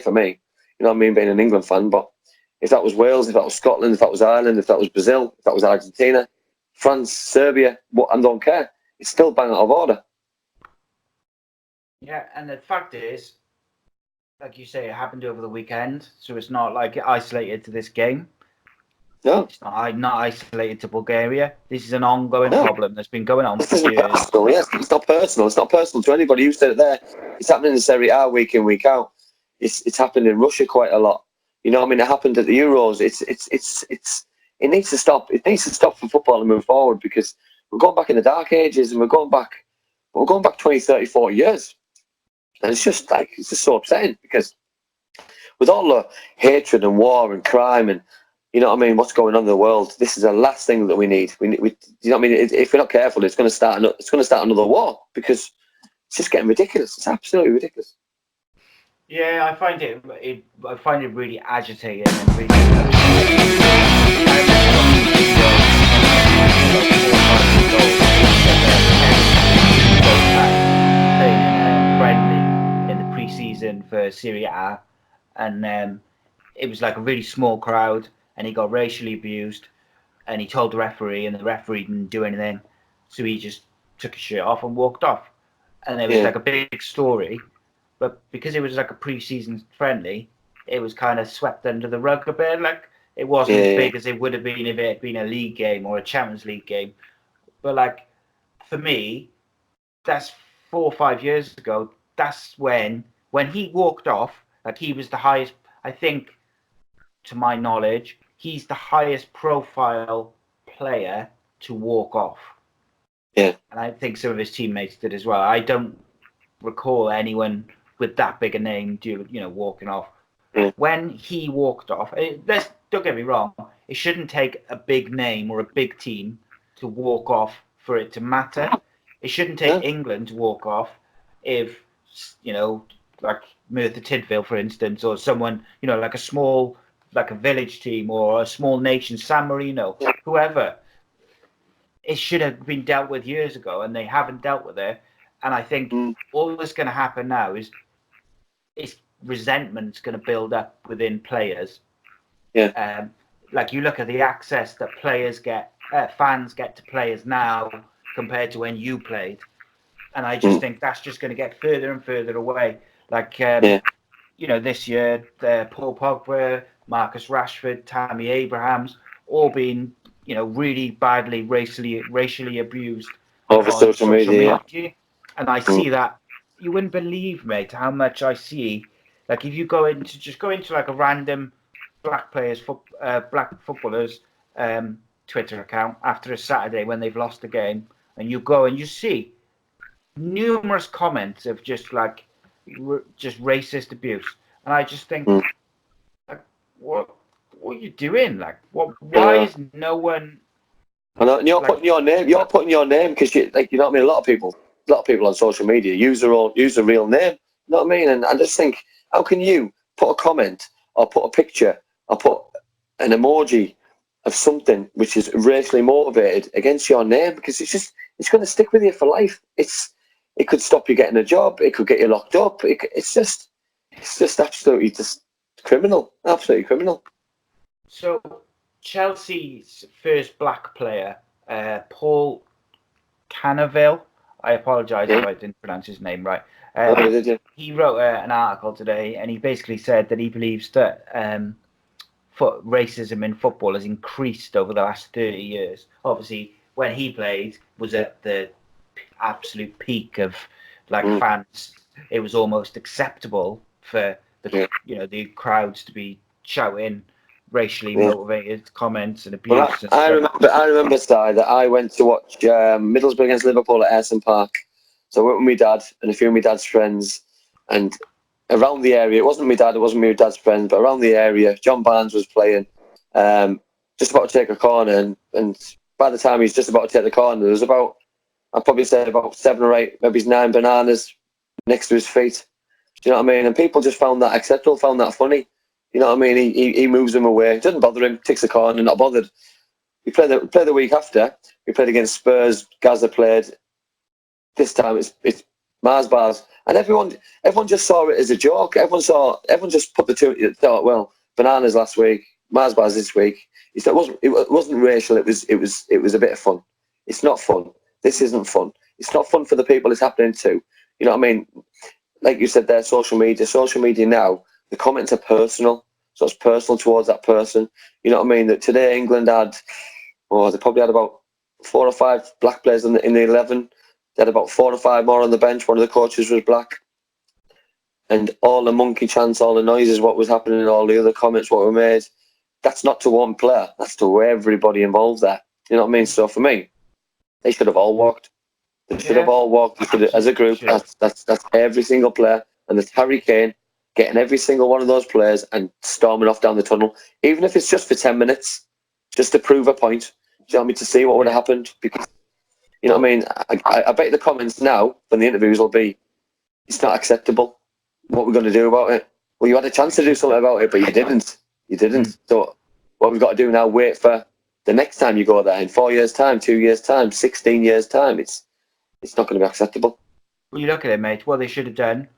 S2: for me. You know what I mean? Being an England fan, but if that was Wales, if that was Scotland, if that was Ireland, if that was Brazil, if that was Argentina, France, Serbia, I don't care. It's still bang out of order.
S1: Yeah, and the fact is, like you say, it happened over the weekend, so it's not like isolated to this game.
S2: No.
S1: It's not isolated to Bulgaria. This is an ongoing problem that's been going on for years.
S2: Personal, yes. It's not personal. It's not personal to anybody. You said it there. It's happening in Serie A week in, week out. It's happened in Russia quite a lot. You know what I mean? It happened at the Euros. It needs to stop. It needs to stop for football and move forward because we're going back in the dark ages and we're going back 20, 30, 40 years. And it's just so upsetting because with all the hatred and war and crime and you know what I mean, what's going on in the world, this is the last thing that we need. We you know what I mean? If we're not careful, it's going to start another war because it's just getting ridiculous. It's absolutely ridiculous.
S1: Yeah, I find it really agitating and really. Friendly in the pre-season for Serie A, and it was like a really small crowd, and he got racially abused, and he told the referee, and the referee didn't do anything, so he just took his shirt off and walked off, and it was like a big story. But because it was like a pre-season friendly, it was kind of swept under the rug a bit. Like it wasn't as big as it would have been if it had been a league game or a Champions League game. But like for me, that's 4 or 5 years ago. That's when he walked off. Like he was the highest. I think, to my knowledge, he's the highest profile player to walk off.
S2: Yeah.
S1: And I think some of his teammates did as well. I don't recall anyone with that big a name, walking off.
S2: Yeah.
S1: When he walked off, don't get me wrong, it shouldn't take a big name or a big team to walk off for it to matter. It shouldn't take England to walk off if, like Merthyr Tydfil, for instance, or someone, like a small, like a village team or a small nation, San Marino, whoever. It should have been dealt with years ago, and they haven't dealt with it. And I think all that's going to happen now is resentment's going to build up within players.
S2: Yeah.
S1: Like you look at the access that fans get to players now compared to when you played, and I just think that's just going to get further and further away. Like this year, Paul Pogba, Marcus Rashford, Tammy Abrahams, all being really badly racially abused
S2: over social media.
S1: And I see that. You wouldn't believe, mate, how much I see. Like if you go into like a random black footballers Twitter account after a Saturday when they've lost the game, and you go and you see numerous comments of just like just racist abuse, and I just think, like, what are you doing? Like, why is no one?
S2: And you're putting your name. You're putting your name because you know what I mean. A lot of people on social media use a real name. You know what I mean? And I just think, how can you put a comment or put a picture or put an emoji of something which is racially motivated against your name? Because it's going to stick with you for life. It could stop you getting a job. It could get you locked up. It's just absolutely just criminal. Absolutely criminal.
S1: So Chelsea's first black player, Paul Canaville. I apologise if I didn't pronounce his name right. He wrote an article today, and he basically said that he believes that racism in football has increased over the last 30 years. Obviously, when he played, was at the absolute peak of fans. It was almost acceptable for the crowds to be shouting racially motivated comments and abuse.
S2: Well, I remember, Si, that I went to watch Middlesbrough against Liverpool at Ayresome Park. So I went with my dad and a few of my dad's friends, and around the area, it wasn't my dad's friends, but around the area, John Barnes was playing, just about to take a corner, and by the time he's just about to take the corner, there was I'd probably say about 7 or 8, maybe 9 bananas next to his feet. Do you know what I mean? And people just found that acceptable, found that funny. You know what I mean? He moves them away. It doesn't bother him. Takes the corner, not bothered. We play the week after. We played against Spurs. Gaza played. This time it's Mars bars, and everyone just saw it as a joke. Everyone just put the two. Thought, well, bananas last week, Mars bars this week. It wasn't racial. It was a bit of fun. It's not fun. This isn't fun. It's not fun for the people it's happening to. You know what I mean? Like you said there, social media now, the comments are personal. So it's personal towards that person. You know what I mean? That today England they probably had about 4 or 5 black players in the 11. They had about 4 or 5 more on the bench. One of the coaches was black. And all the monkey chants, all the noises, what was happening, all the other comments, what were made, that's not to one player. That's to everybody involved there. You know what I mean? So for me, they should have all walked. They should have all walked as a group. That's every single player. And there's Harry Kane getting every single one of those players and storming off down the tunnel, even if it's just for 10 minutes, just to prove a point. Do you know what I mean? To see what would have happened. Because, you know what I mean? I bet the comments now from the interviews will be, it's not acceptable. What we're going to do about it? Well, you had a chance to do something about it, but you didn't. So what we've got to do now, wait for the next time you go there in 4 years' time, 2 years' time, 16 years' time. It's not going to be acceptable.
S1: Well, you look at it, mate. What they should have done,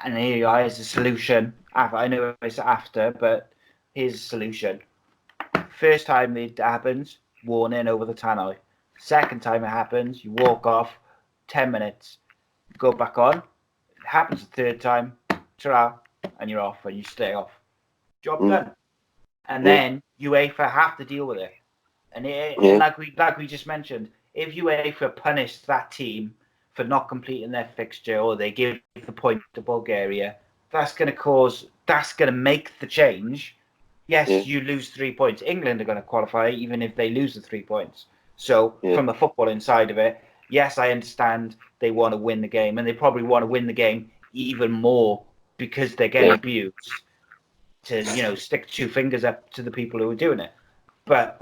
S1: and here you are, is a solution. I know it's after, but here's a solution. First time it happens, warning over the tannoy. Second time it happens, you walk off, 10 minutes, go back on. It happens the third time, ta-ra, and you're off, and you stay off. Job done. And then UEFA have to deal with it. And like we just mentioned, if UEFA punish that team for not completing their fixture, or they give the point to Bulgaria, that's going to make the change. Yes, you lose 3 points. England are going to qualify even if they lose the 3 points. So from the footballing side of it, yes, I understand they want to win the game, and they probably want to win the game even more because they're getting abused. To stick 2 fingers up to the people who are doing it. But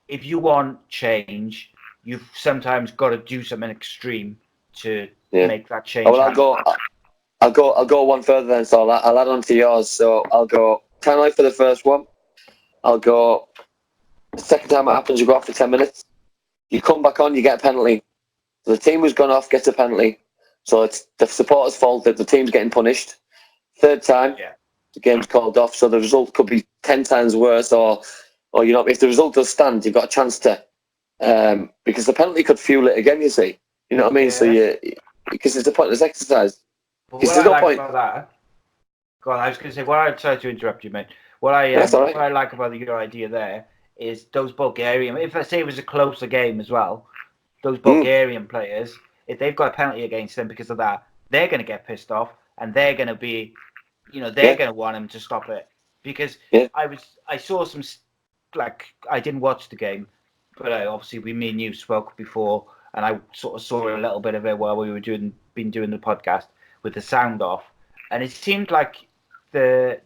S1: if you want change, you've sometimes got to do something extreme to make that change.
S2: I'll go one further then, so I'll add on to yours. So I'll go timeline for the first one. I'll go the second time it happens, you go off for 10 minutes. You come back on, you get a penalty. So the team who's gone off gets a penalty. So it's the supporters' fault that the team's getting punished. Third time, the game's called off. So the result could be 10 times worse, or if the result does stand, you've got a chance to, because the penalty could fuel it again. You see, you know what I mean? So because it's a pointless exercise.
S1: What I like about that, go on. I was going to say, sorry to interrupt you, mate. What I like about your idea there is those Bulgarian. If I say it was a closer game as well, those Bulgarian players, if they've got a penalty against them because of that, they're going to get pissed off, and they're going to be, they're going to want them to stop it. Because I saw some, I didn't watch the game, but obviously me and you spoke before, and I sort of saw a little bit of it while we were doing the podcast, with the sound off, and it seemed like the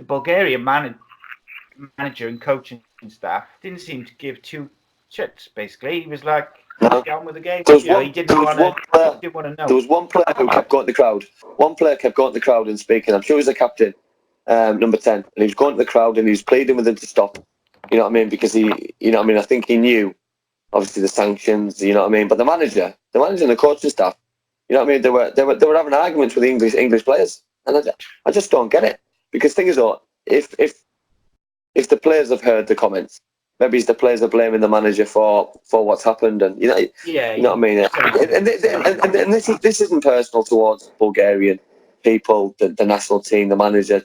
S1: Bulgarian manager and coaching staff didn't seem to give two shits. Basically, he was like,
S2: No.
S1: "Get on with the game."
S2: There was
S1: You know, he didn't want to know.
S2: There was one player who kept going to the crowd. One player kept going to the crowd and speaking. I'm sure he was the captain, number 10, and he was going to the crowd and he was pleading with them to stop. You know what I mean? Because I think he knew, obviously, the sanctions. You know what I mean? But the manager and the coaching staff, you know what I mean? They were having arguments with English players, and I just don't get it. Because thing is, though, if the players have heard the comments, maybe it's the players are blaming the manager for what's happened, and you know what I mean. And this isn't personal towards Bulgarian people, the national team, the manager,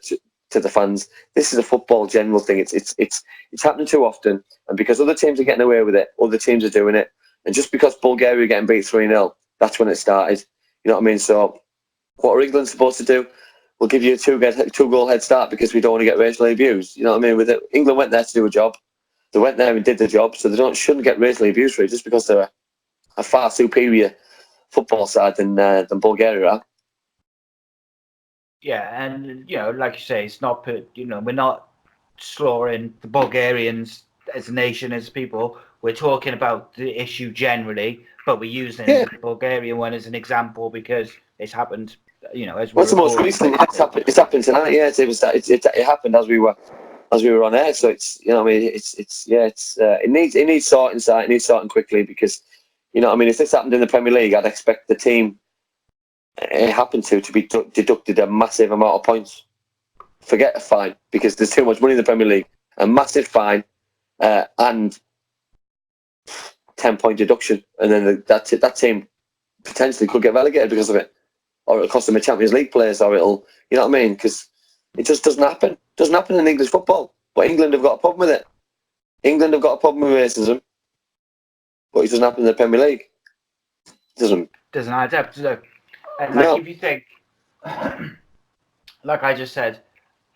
S2: to the fans. This is a football general thing. It's happening too often, and because other teams are getting away with it, other teams are doing it, and just because Bulgaria are getting beat 3-0, that's when it started. You know what I mean? So, what are England supposed to do? We'll give you a two-goal head start because we don't want to get racially abused. You know what I mean? With it, England went there to do a job. They went there and did the job, so they shouldn't get racially abused for it just because they're a far superior football side than Bulgaria are.
S1: Yeah, and you know, like you say, it's not we're not slaughtering the Bulgarians as a nation, as people. We're talking about the issue generally, but we're using the Bulgarian one as an example because it's happened. You know, as
S2: what's the most recent? It's happened tonight. Yeah, it happened as we were on air. So it's it needs sorting. It needs sorting quickly because you know what I mean. If this happened in the Premier League, I'd expect the team it happened to be deducted a massive amount of points. Forget a fine because there's too much money in the Premier League. A massive fine and 10-point deduction, and then that team potentially could get relegated because of it, or it'll cost them a Champions League place, or it'll, you know what I mean? Because it just doesn't happen. It doesn't happen in English football. But England have got a problem with it. England have got a problem with racism, but it doesn't happen in the Premier League. It doesn't
S1: add up, does it? And like, if you think, like I just said,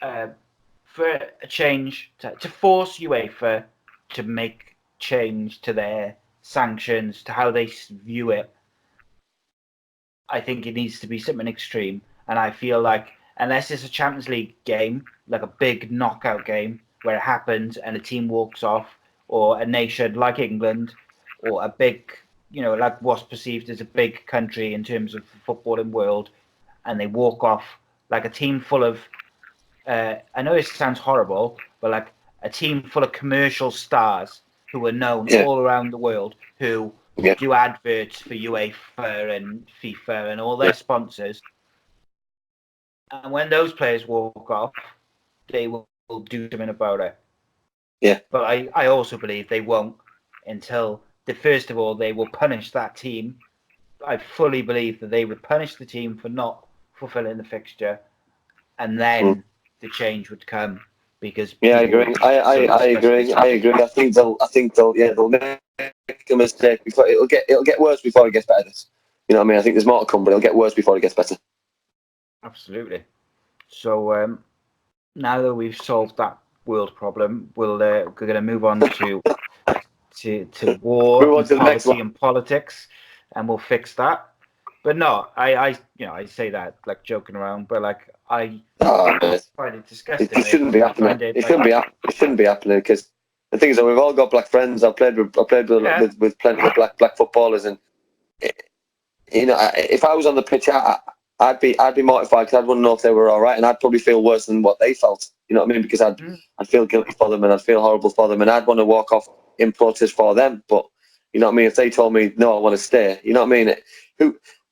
S1: for a change to force UEFA to make change to their sanctions, to how they view it, I think it needs to be something extreme. And I feel like unless it's a Champions League game, like a big knockout game where it happens and a team walks off, or a nation like England, or a big, you know, like what's perceived as a big country in terms of the footballing world, and they walk off like a team full of, I know it sounds horrible, but like a team full of commercial stars who are known all around the world, who do adverts for UEFA and FIFA and all their sponsors. And when those players walk off, they will do something about it.
S2: Yeah.
S1: But I also believe they won't until, first of all, they will punish that team. I fully believe that they would punish the team for not fulfilling the fixture, and then the change would come. Because
S2: I agree. I agree. I think they'll make a mistake before it'll get worse before it gets better. You know what I mean? I think there's more to come, but it'll get worse before it gets better.
S1: Absolutely. So now that we've solved that world problem, we're going to move on to war, and poverty, and politics, and we'll fix that. But no, I say that like joking around, but like I find it disgusting.
S2: It shouldn't be happening. It shouldn't be happening because the thing is that we've all got black friends. I've played with plenty of black footballers, and you know, if I was on the pitch, I'd be mortified because I'd want to know if they were all right, and I'd probably feel worse than what they felt. You know what I mean? Because I'd feel guilty for them, and I'd feel horrible for them, and I'd want to walk off in protest for them. But you know what I mean? If they told me no, I want to stay. You know what I mean?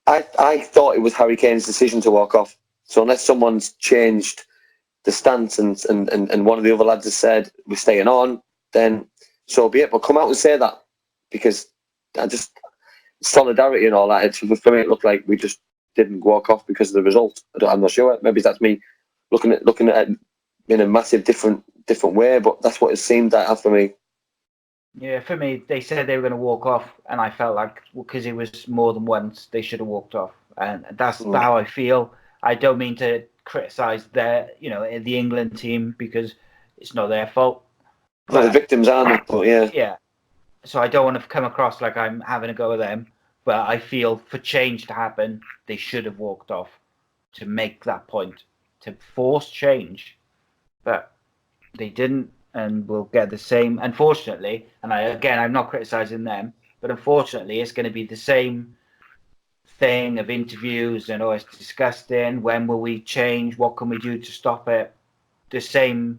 S2: I thought it was Harry Kane's decision to walk off. So unless someone's changed the stance and one of the other lads has said we're staying on, then so be it. But come out and say that, because I just solidarity and all that. For me, it looked like we just didn't walk off because of the result. I'm not sure. Maybe that's me looking at it in a massive different way. But that's what it seemed like for me.
S1: Yeah, for me, they said they were going to walk off, and I felt like because it was more than once, they should have walked off, and that's how I feel. I don't mean to criticise the England team because it's not their fault.
S2: But the victims aren't, but yeah.
S1: Yeah. So I don't want to come across like I'm having a go at them But I feel for change to happen, they should have walked off to make that point, to force change. But they didn't, and we'll get the same. Unfortunately, and I'm not criticising them, but unfortunately, it's going to be the same thing of interviews and it's disgusting. When will we change? What can we do to stop it? The same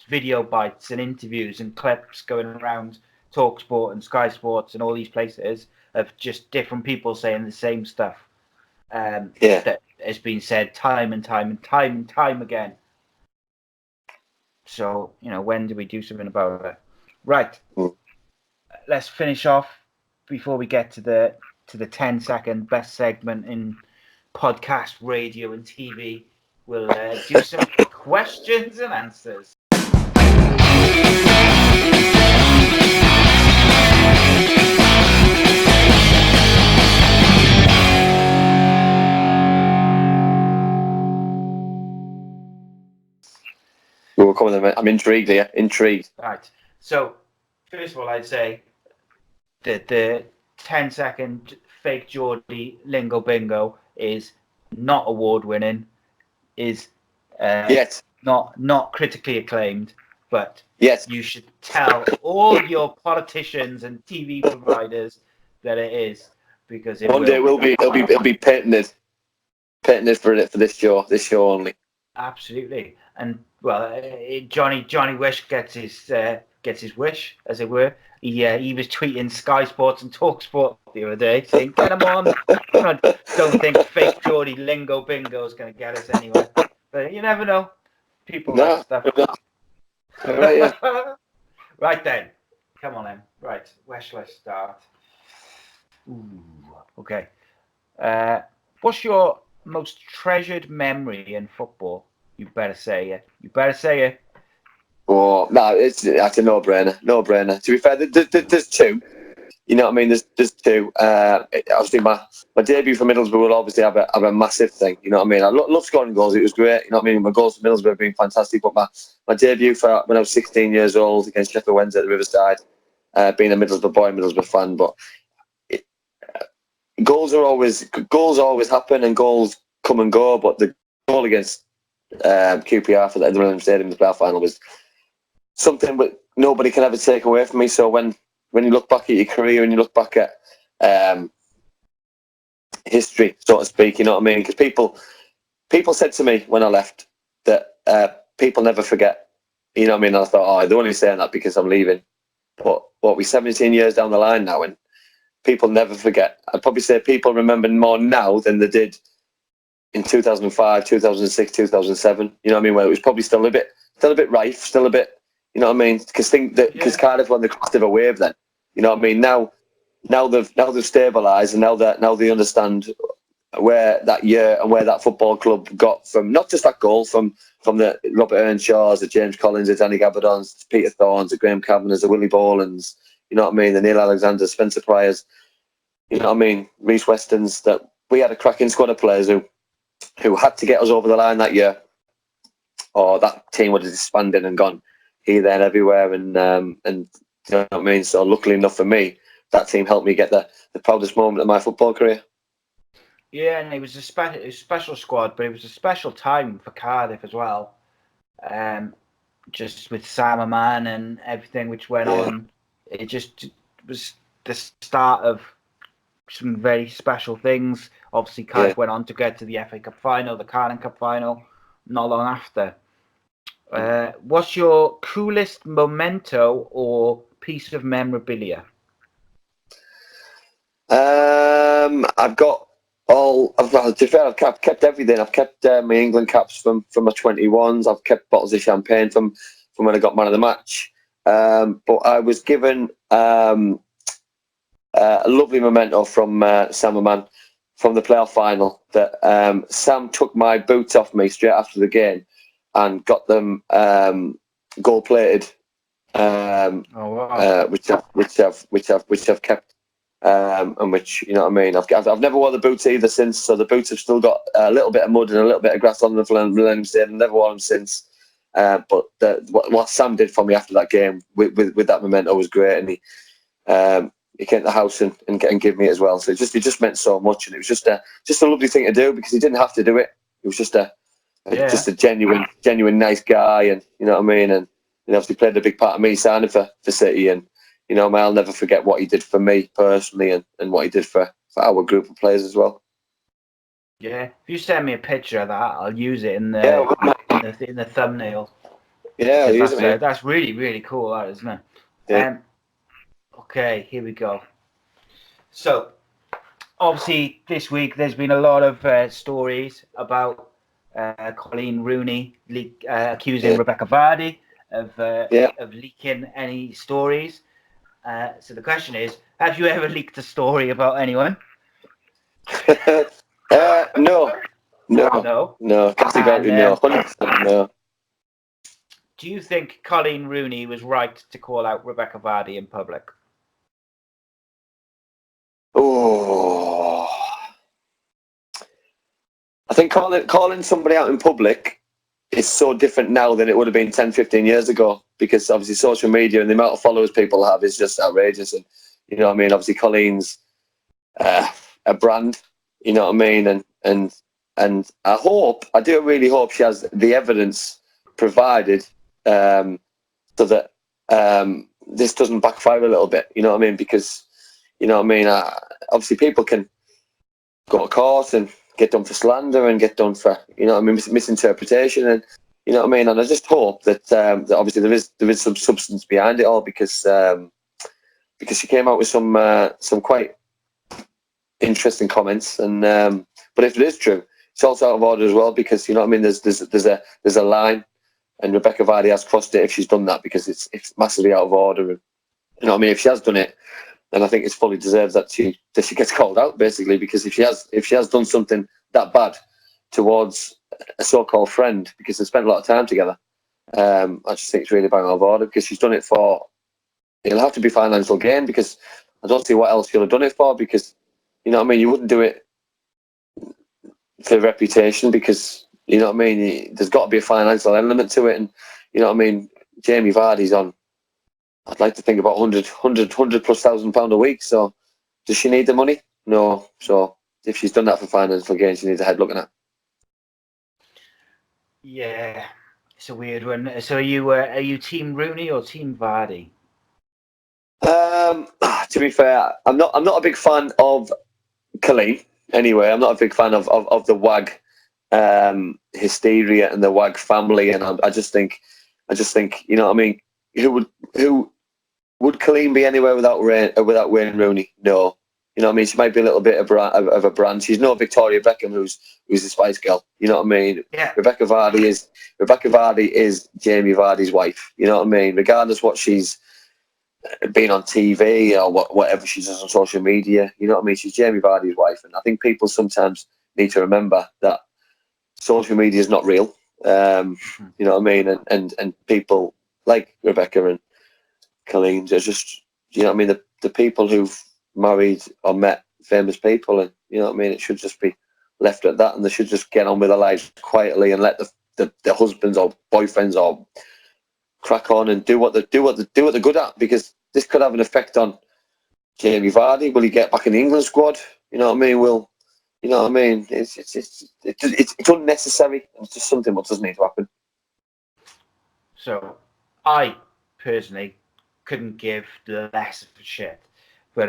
S1: video bites and interviews and clips going around TalkSport and Sky Sports and all these places of just different people saying the same stuff that has been said time and time and time and time again. So, when do we do something about it? Right. Let's finish off before we get to the 10-second best segment in podcast, radio, and TV. We'll do some questions and answers.
S2: We're coming. I'm intrigued here. Intrigued.
S1: Right. So, first of all, I'd say that the 10-second fake Geordie lingo bingo is not award-winning, is not critically acclaimed, but you should tell all your politicians and TV providers that it is, because
S2: one day it'll be patented for this show only.
S1: Absolutely. And Johnny Wish gets his wish, as it were. He was tweeting Sky Sports and TalkSport the other day, saying, "Get him on." I don't think fake Geordie lingo bingo is going to get us anywhere, but you never know. People like stuff.
S2: Right, yeah.
S1: Right then, come on then. Right, where shall I start? Okay. What's your most treasured memory in football? You better say it.
S2: Oh no, that's a no-brainer. To be fair, there's two. You know what I mean? There's two. Obviously, my debut for Middlesbrough will obviously have a massive thing. You know what I mean? I love scoring goals. It was great. You know what I mean? My goals for Middlesbrough have been fantastic. But my debut for when I was 16 years old against Sheffield Wednesday at the Riverside, being a Middlesbrough boy, Middlesbrough fan, but goals always happen and goals come and go. But the goal against QPR for the Millennium Stadium in the playoff final was something that nobody can ever take away from me. So when you look back at your career and you look back at history, so to speak, you know what I mean? Because people said to me when I left that people never forget. You know what I mean? And I thought, they're only saying that because I'm leaving. But we're 17 years down the line now, and people never forget. I'd probably say people remember more now than they did in 2005, 2006, 2007. You know what I mean? Where it was probably still a bit rife, still a bit. You know what I mean? Because Cardiff were on the crest of a wave then. You know what I mean? Now they've stabilised, and now they understand where that year and where that football club got from, not just that goal, from the Robert Earnshaws, the James Collins, the Danny Gabardons, the Peter Thorns, the Graham Kavanaghs, the Willie Bolans, you know what I mean? The Neil Alexander, Spencer Pryors, you know what I mean? Reece Westons. That we had a cracking squad of players who had to get us over the line that year, or that team would have disbanded and gone here, there, and everywhere. And you know what I mean? So luckily enough for me, that team helped me get the proudest moment of my football career.
S1: Yeah, and it was a special squad, but it was a special time for Cardiff as well. Just with Sam Aman and everything which went on, it was the start of some very special things. Obviously, Cardiff went on to get to the FA Cup final, the Carling Cup final, not long after. What's your coolest memento or piece of memorabilia?
S2: I've got to be fair, I've kept everything. I've kept my England caps from my 21s. I've kept bottles of champagne from when I got man of the match. But I was given a lovely memento from Sam Aman from the playoff final. That Sam took my boots off me straight after the game and got them gold plated, which I've kept. And which, you know what I mean, I've never worn the boots either since, so the boots have still got a little bit of mud and a little bit of grass on them for Millennium Stadium. I've never worn them since. But what Sam did for me after that game with that memento was great, and he came to the house and give me it as well. So it just meant so much, and it was just a lovely thing to do because he didn't have to do it. It was just a genuine nice guy, and you know what I mean. And obviously played a big part of me signing for City, and I'll never forget what he did for me personally, and what he did for our group of players as well.
S1: Yeah, if you send me a picture of that, I'll use it in the thumbnail.
S2: Yeah, I'll use it.
S1: That's really, really cool, that, isn't it?
S2: Yeah.
S1: Okay, here we go. So, obviously, this week there's been a lot of stories about Colleen Rooney accusing Rebecca Vardy of leaking any stories. So the question is, have you ever leaked a story about anyone?
S2: No. Categorically no. 100% no.
S1: Do you think Colleen Rooney was right to call out Rebecca Vardy in public?
S2: Oh, I think calling somebody out in public is so different now than it would have been 10, 15 years ago, because obviously social media and the amount of followers people have is just outrageous. And you know what I mean, obviously Colleen's a brand, you know what I mean, and I do really hope she has the evidence provided so that this doesn't backfire a little bit, you know what I mean, because you know what I mean, obviously people can go to court and get done for slander and get done for, you know what I mean, misinterpretation, and you know what I mean. And I just hope that, that obviously there is some substance behind it all, because she came out with some quite interesting comments, and but if it is true, it's also out of order as well, because you know what I mean. There's a line, and Rebecca Vardy has crossed it if she's done that, because it's massively out of order. And you know what I mean. If she has done it, then I think it's fully deserved that she gets called out, basically, because if she has done something that bad towards a so-called friend, because they spent a lot of time together, I just think it's really bang out of order, because she's done it for, it'll have to be financial gain, because I don't see what else she'll have done it for, because you know what I mean, you wouldn't do it for reputation, because you know what I mean, there's got to be a financial element to it. And you know what I mean, Jamie Vardy's on, I'd like to think, about 100 plus £1,000 a week. So does she need the money? No. So if she's done that for financial gain, she needs a head looking at.
S1: Yeah, it's a weird one. So are you Team Rooney or Team Vardy?
S2: To be fair, I'm not a big fan of Colleen. Anyway, I'm not a big fan of the WAG hysteria and the WAG family, and I just think, you know what I mean, who would Colleen be anywhere without Wayne Rooney? No. You know what I mean? She might be a little bit of a brand. She's no Victoria Beckham, who's the Spice Girl. You know what I mean?
S1: Yeah.
S2: Rebecca Vardy is Jamie Vardy's wife. You know what I mean? Regardless what she's been on TV or whatever she does on social media, you know what I mean? She's Jamie Vardy's wife, and I think people sometimes need to remember that social media is not real. You know what I mean? And people like Rebecca and Colleen are just, you know what I mean, the people who've married or met famous people, and you know what I mean, it should just be left at that, and they should just get on with their lives quietly and let the husbands or boyfriends or crack on and do what they're good at, because this could have an effect on Jamie Vardy. Will he get back in the England squad? You know what I mean? You know what I mean? It's unnecessary. It's just something that doesn't need to happen.
S1: So I personally couldn't give the less of a shit, but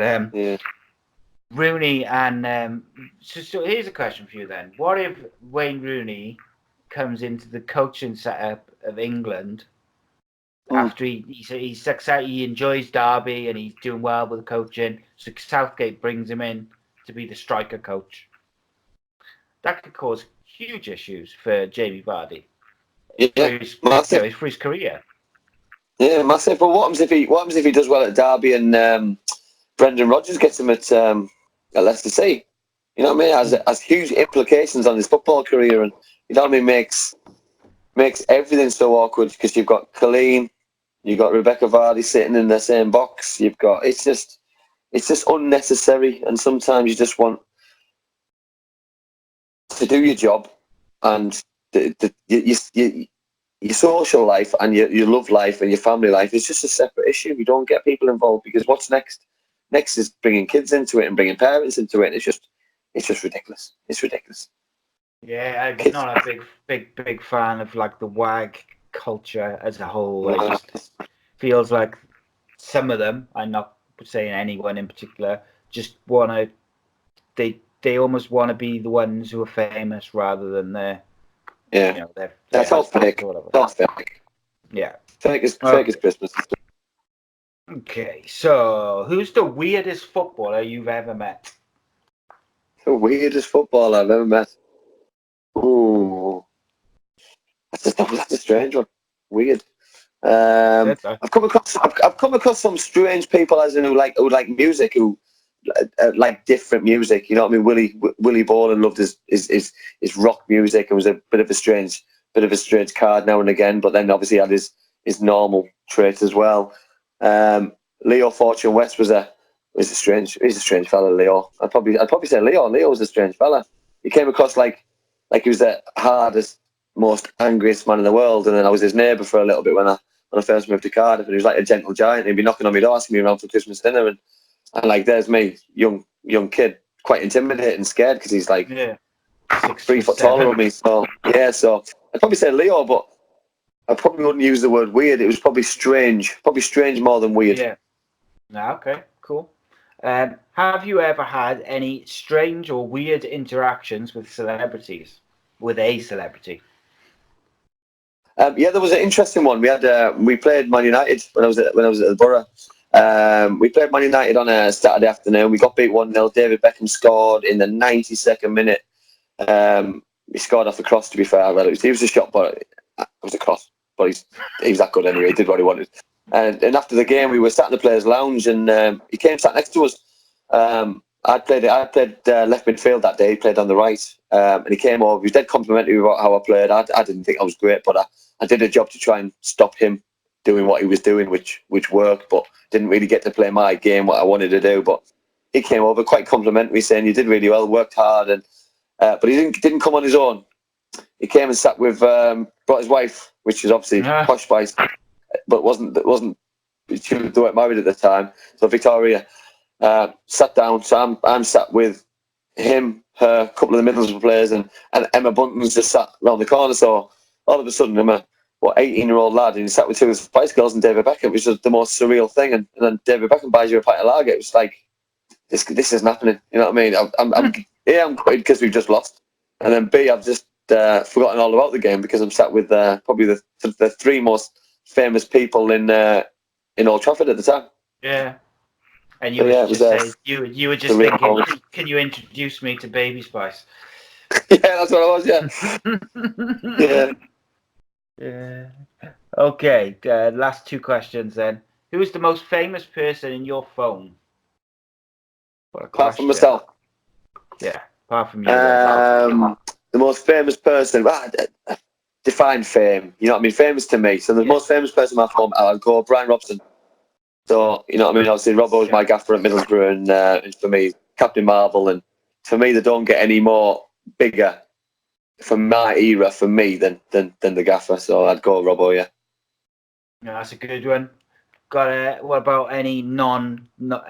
S1: Rooney and so here's a question for you then: what if Wayne Rooney comes into the coaching setup of England after he sucks out, he enjoys Derby and he's doing well with the coaching, so Southgate brings him in to be the striker coach? That could cause huge issues for Jamie Vardy. For his career.
S2: Yeah, massive. But what happens if he does well at Derby and Brendan Rodgers gets him at Leicester City? You know what I mean? Has huge implications on his football career, and you know what I mean, makes everything so awkward, because you've got Colleen, you've got Rebecca Vardy sitting in the same box. You've got it's just unnecessary, and sometimes you just want to do your job, and your social life and your love life and your family life is just a separate issue. You don't get people involved, because what's next? Next is bringing kids into it and bringing parents into it. It's just ridiculous. It's ridiculous.
S1: Yeah, I'm not a big fan of like the WAG culture as a whole. It just feels like some of them, I'm not saying anyone in particular, just want to, they almost want to be the ones who are famous rather than their,
S2: that's all fake. That's fake.
S1: Yeah.
S2: Fake is Christmas.
S1: Okay, so who's the weirdest footballer you've ever met?
S2: The weirdest footballer I've ever met. Ooh, that's a strange one. Weird. I've come across some strange people, as in who like music, who like different music. You know what I mean? Willie Boland loved his rock music and was a bit of a strange card now and again. But then obviously had his normal traits as well. Leo Fortune West was a strange fella. Leo, I'd probably say Leo. Leo was a strange fella. He came across like he was the hardest, most angriest man in the world, and then I was his neighbour for a little bit when I first moved to Cardiff, and he was like a gentle giant. He'd be knocking on my door, asking me around for Christmas dinner, and like there's me, young kid, quite intimidated and scared because he's like 3 foot taller than me. So I'd probably say Leo, but I probably wouldn't use the word weird. It was probably strange more than weird.
S1: Yeah. Okay, cool. Have you ever had any strange or weird interactions with celebrities, with a celebrity?
S2: There was an interesting one. We played Man United when I was at the Borough. We played Man United on a Saturday afternoon. We got beat 1-0. David Beckham scored in the 92nd minute. He scored off the cross. To be fair, well, he was a shot, but it was a cross. But he's that good anyway. He did what he wanted. And after the game, we were sat in the players' lounge, and he came sat next to us. I played left midfield that day. He played on the right, and he came over. He was dead complimentary about how I played. I didn't think I was great, but I did a job to try and stop him doing what he was doing, which worked, but didn't really get to play my game, what I wanted to do. But he came over quite complimentary, saying you did really well, worked hard, and but he didn't come on his own. He came and sat with brought his wife, which is obviously posh spice, but wasn't she weren't married at the time. So Victoria sat down. So I'm sat with him, her, a couple of the Middlesbrough players, and Emma Bunton's just sat around the corner. So all of a sudden, I'm a 18-year-old lad, and he sat with two of the Spice Girls and David Beckham, which was the most surreal thing. And then David Beckham buys you a pint of lager. It was like this isn't happening. You know what I mean? I'm gutted because we've just lost, and then B, I've just forgotten all about the game because I'm sat with probably the three most famous people in Old Trafford at the time.
S1: Yeah. And you were just thinking, can you introduce me to Baby Spice?
S2: Yeah, that's what I was. Yeah.
S1: Yeah. Okay. Last two questions then. Who is the most famous person in your phone?
S2: Apart from myself.
S1: Yeah. Apart from you.
S2: The most famous person. Define fame. You know what I mean? Famous to me. So the most famous person in my phone, I'll go Brian Robson. So, you know what I mean? Obviously, Robbo was my gaffer at Middlesbrough, and for me, Captain Marvel. And for me, they don't get any more bigger from my era for me than the gaffer. So I'd go Robbo, yeah.
S1: Yeah, that's a good one. What about any non-football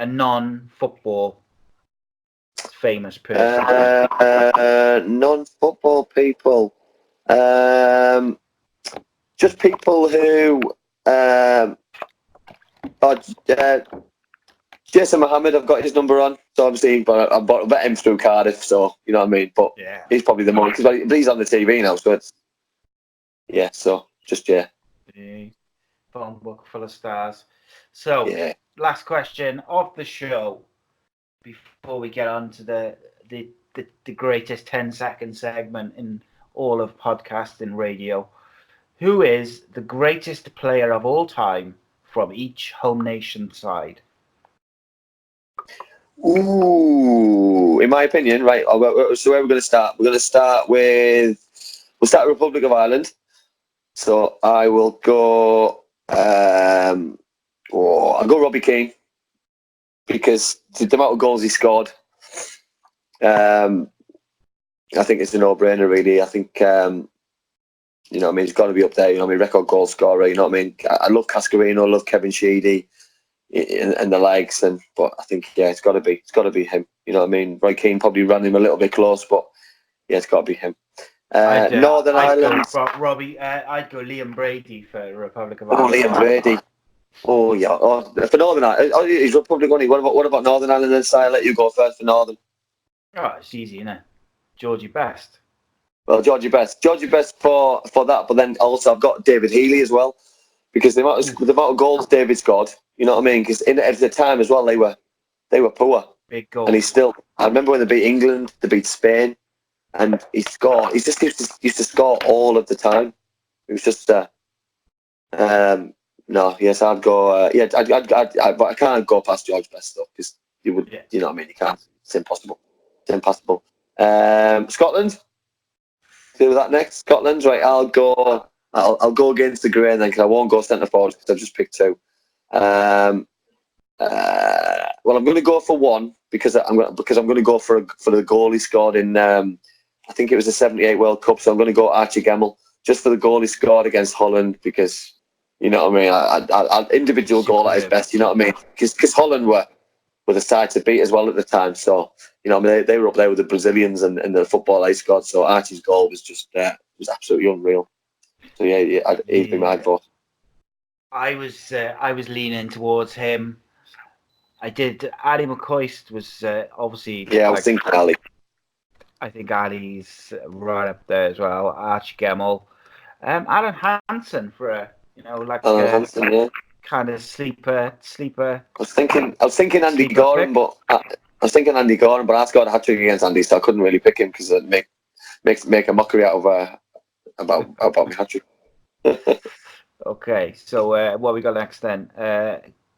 S1: famous person?
S2: Non-football people. Just people who. Jason Mohammed, I've got his number on, so obviously, but I bet him through Cardiff, so you know what I mean. But he's probably the most, but he's on the TV now, so it's
S1: Phone book full of stars. So, last question of the show before we get on to the greatest 10-second segment in all of podcasting radio. Who is the greatest player of all time from each home nation side?
S2: Ooh, in my opinion, right. So where we're going to start? We're going to start with Republic of Ireland. So I will go. I'll go Robbie Keane because the amount of goals he scored. I think it's a no-brainer, really. I think you know what I mean. He's got to be up there. You know what I mean. Record goal scorer. You know what I mean. I love Cascarino. I love Kevin Sheedy. and the legs. But I think it's got to be him. You know what I mean? Roy Keane probably ran him a little bit close, but yeah, it's got to be him. Northern Ireland.
S1: Robbie, I'd go Liam Brady for Republic of
S2: Oh,
S1: Ireland.
S2: Liam Brady. Oh yeah. Oh, for Northern Ireland, he's Republic only. What about Northern Ireland? Then I'll let you go first for Northern.
S1: Oh, it's easy, isn't it? Georgie Best.
S2: Well, Georgie Best for that, but then also I've got David Healy as well, because the amount of goals David scored, you know what I mean? Because at the time as well, they were poor.
S1: Big goal.
S2: And I remember when they beat England, they beat Spain, and he just used to score all of the time. It was just no, yes, I'd go. But I can't go past George Best though, because you would, you know what I mean? You can't. It's impossible. Scotland. Do that next. Scotland, right? I'll go against the grain then, because I won't go centre forward because I've just picked two. Well, I'm going to go for one because I'm going to go for the goal he scored in. I think it was the '78 World Cup. So I'm going to go Archie Gemmill just for the goal he scored against Holland, because you know what I mean. I individual goal at his best. You know what I mean? Because Holland were the side to beat as well at the time. So you know, I mean, they were up there with the Brazilians and the football they scored. So Archie's goal was just was absolutely unreal. So he'd be my vote.
S1: I was leaning towards him. I did. Ali McCoist was obviously.
S2: Yeah, I was thinking Ali.
S1: I think Ali's right up there as well. Archie Gemmill, Alan Hansen for
S2: Alan Hansen, yeah.
S1: Kind of sleeper.
S2: I was thinking Andy Goran, but I scored a hat trick against Andy, so I couldn't really pick him because it make a mockery out of about my hat trick.
S1: Okay, so what we got next then?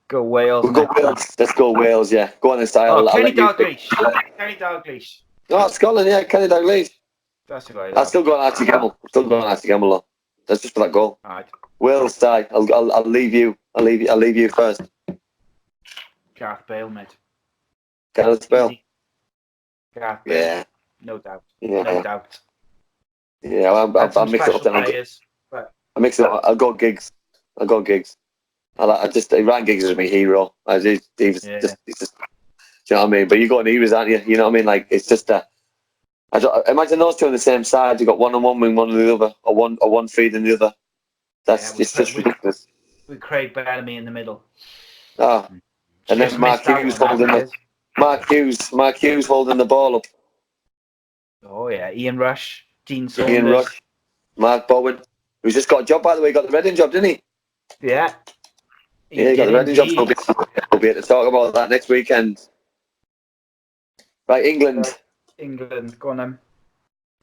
S1: Go Wales.
S2: We'll go Wales. Let's go Wales. Yeah, go on this style.
S1: Kenny Dalglish. Kenny Dalglish.
S2: No, Scotland. Yeah, Kenny Dalglish.
S1: That's right.
S2: I'll still go on Archie Gemmill. Though. That's just for that goal.
S1: All right.
S2: Wales side. I'll leave you. I'll leave you first.
S1: Gareth Bale, mate.
S2: Gareth Bale.
S1: Gareth Bale.
S2: Yeah.
S1: No doubt.
S2: Yeah.
S1: No doubt.
S2: Yeah, I'll mix it up then. I'll mix it up. I'll go Giggs. Ryan Giggs is my hero. He's just, do you know what I mean? But you got an eras, aren't you? You know what I mean? Like, it's just imagine those two on the same side. You got one on one wing, one on the other, or one feeding the other. It's just ridiculous.
S1: With Craig Bellamy in the middle.
S2: Oh, and then Mark Hughes holding the ball up.
S1: Oh yeah, Ian Rush, Dean Saunders.
S2: Rush, Mark Bowen, who's just got a job, by the way. He got the Reading job, didn't he?
S1: Yeah.
S2: He got the Reading job. We'll be able to talk about that next weekend. Right, England.
S1: Go on then.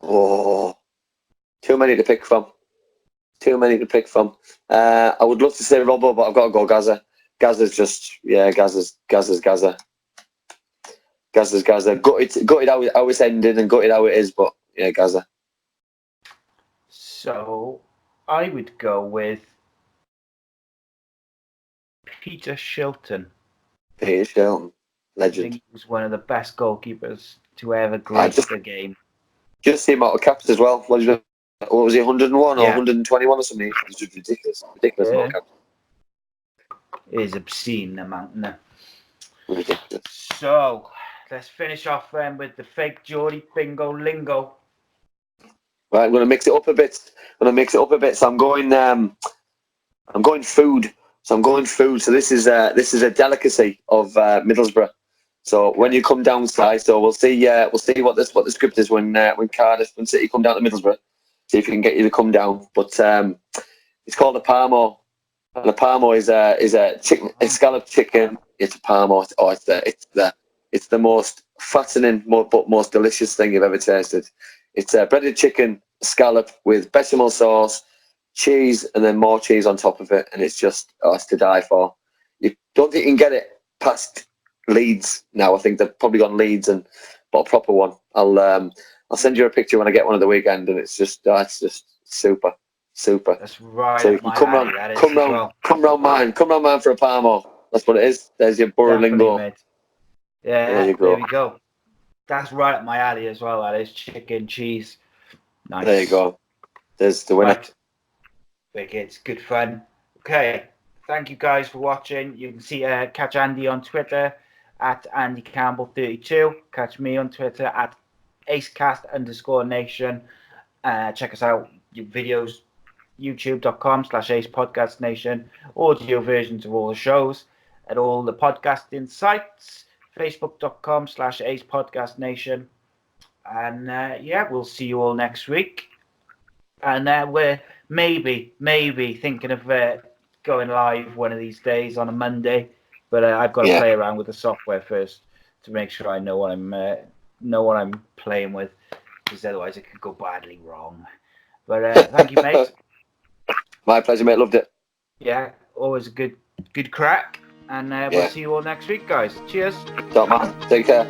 S2: Oh, too many to pick from. I would love to say Robbo, but I've got to go Gaza. Gaza's Gaza. Gutted how it's ended and gutted how it is, but yeah, Gaza.
S1: So I would go with Peter Shilton.
S2: Legend.
S1: I think he was one of the best goalkeepers to ever grace the game.
S2: Just the amount of caps as well. What was he, 101 or 121 or something? It's just ridiculous amount of caps.
S1: It is obscene amount, isn't it?
S2: Ridiculous.
S1: So let's finish off then with the fake Geordie bingo lingo.
S2: Right, I'm going to mix it up a bit. So I'm going food. So this is a delicacy of Middlesbrough. So when you come down side, so we'll see what the script is when Cardiff and City come down to Middlesbrough. See if we can get you to come down. But it's called a parmo, and a parmo is a chicken, a scallop chicken. It's a parmo. It's the most fattening, but most delicious thing you've ever tasted. It's a breaded chicken scallop with bechamel sauce, cheese, and then more cheese on top of it, and it's to die for. You don't think you can get it past Leeds now. I think they've probably gone Leeds and bought a proper one. I'll send you a picture when I get one of the weekend, and it's just super.
S1: That's right.
S2: So you can come round mine for a parmo. That's what it is. There's your Borough lingo.
S1: Yeah,
S2: there
S1: we go. That's right up my alley as well. That is chicken, cheese. Nice.
S2: There you go. There's the winner.
S1: Right. It's good fun. Okay, Thank you guys for watching. You can see catch Andy on Twitter at Andy Campbell 32. Catch me on Twitter at ACEcast_nation. Check us out. Your videos, youtube.com/AcePodcastNation. Audio versions of all the shows at all the podcasting sites. Facebook.com/AcePodcastNation. And we'll see you all next week. And we're maybe thinking of going live one of these days on a Monday, but I've got to play around with the software first to make sure I know what I'm playing with, because otherwise it could go badly wrong. But thank you, mate.
S2: My pleasure, mate. Loved it.
S1: Yeah, always a good crack. And we'll see you all next week, guys. Cheers.
S2: Top man. Take care.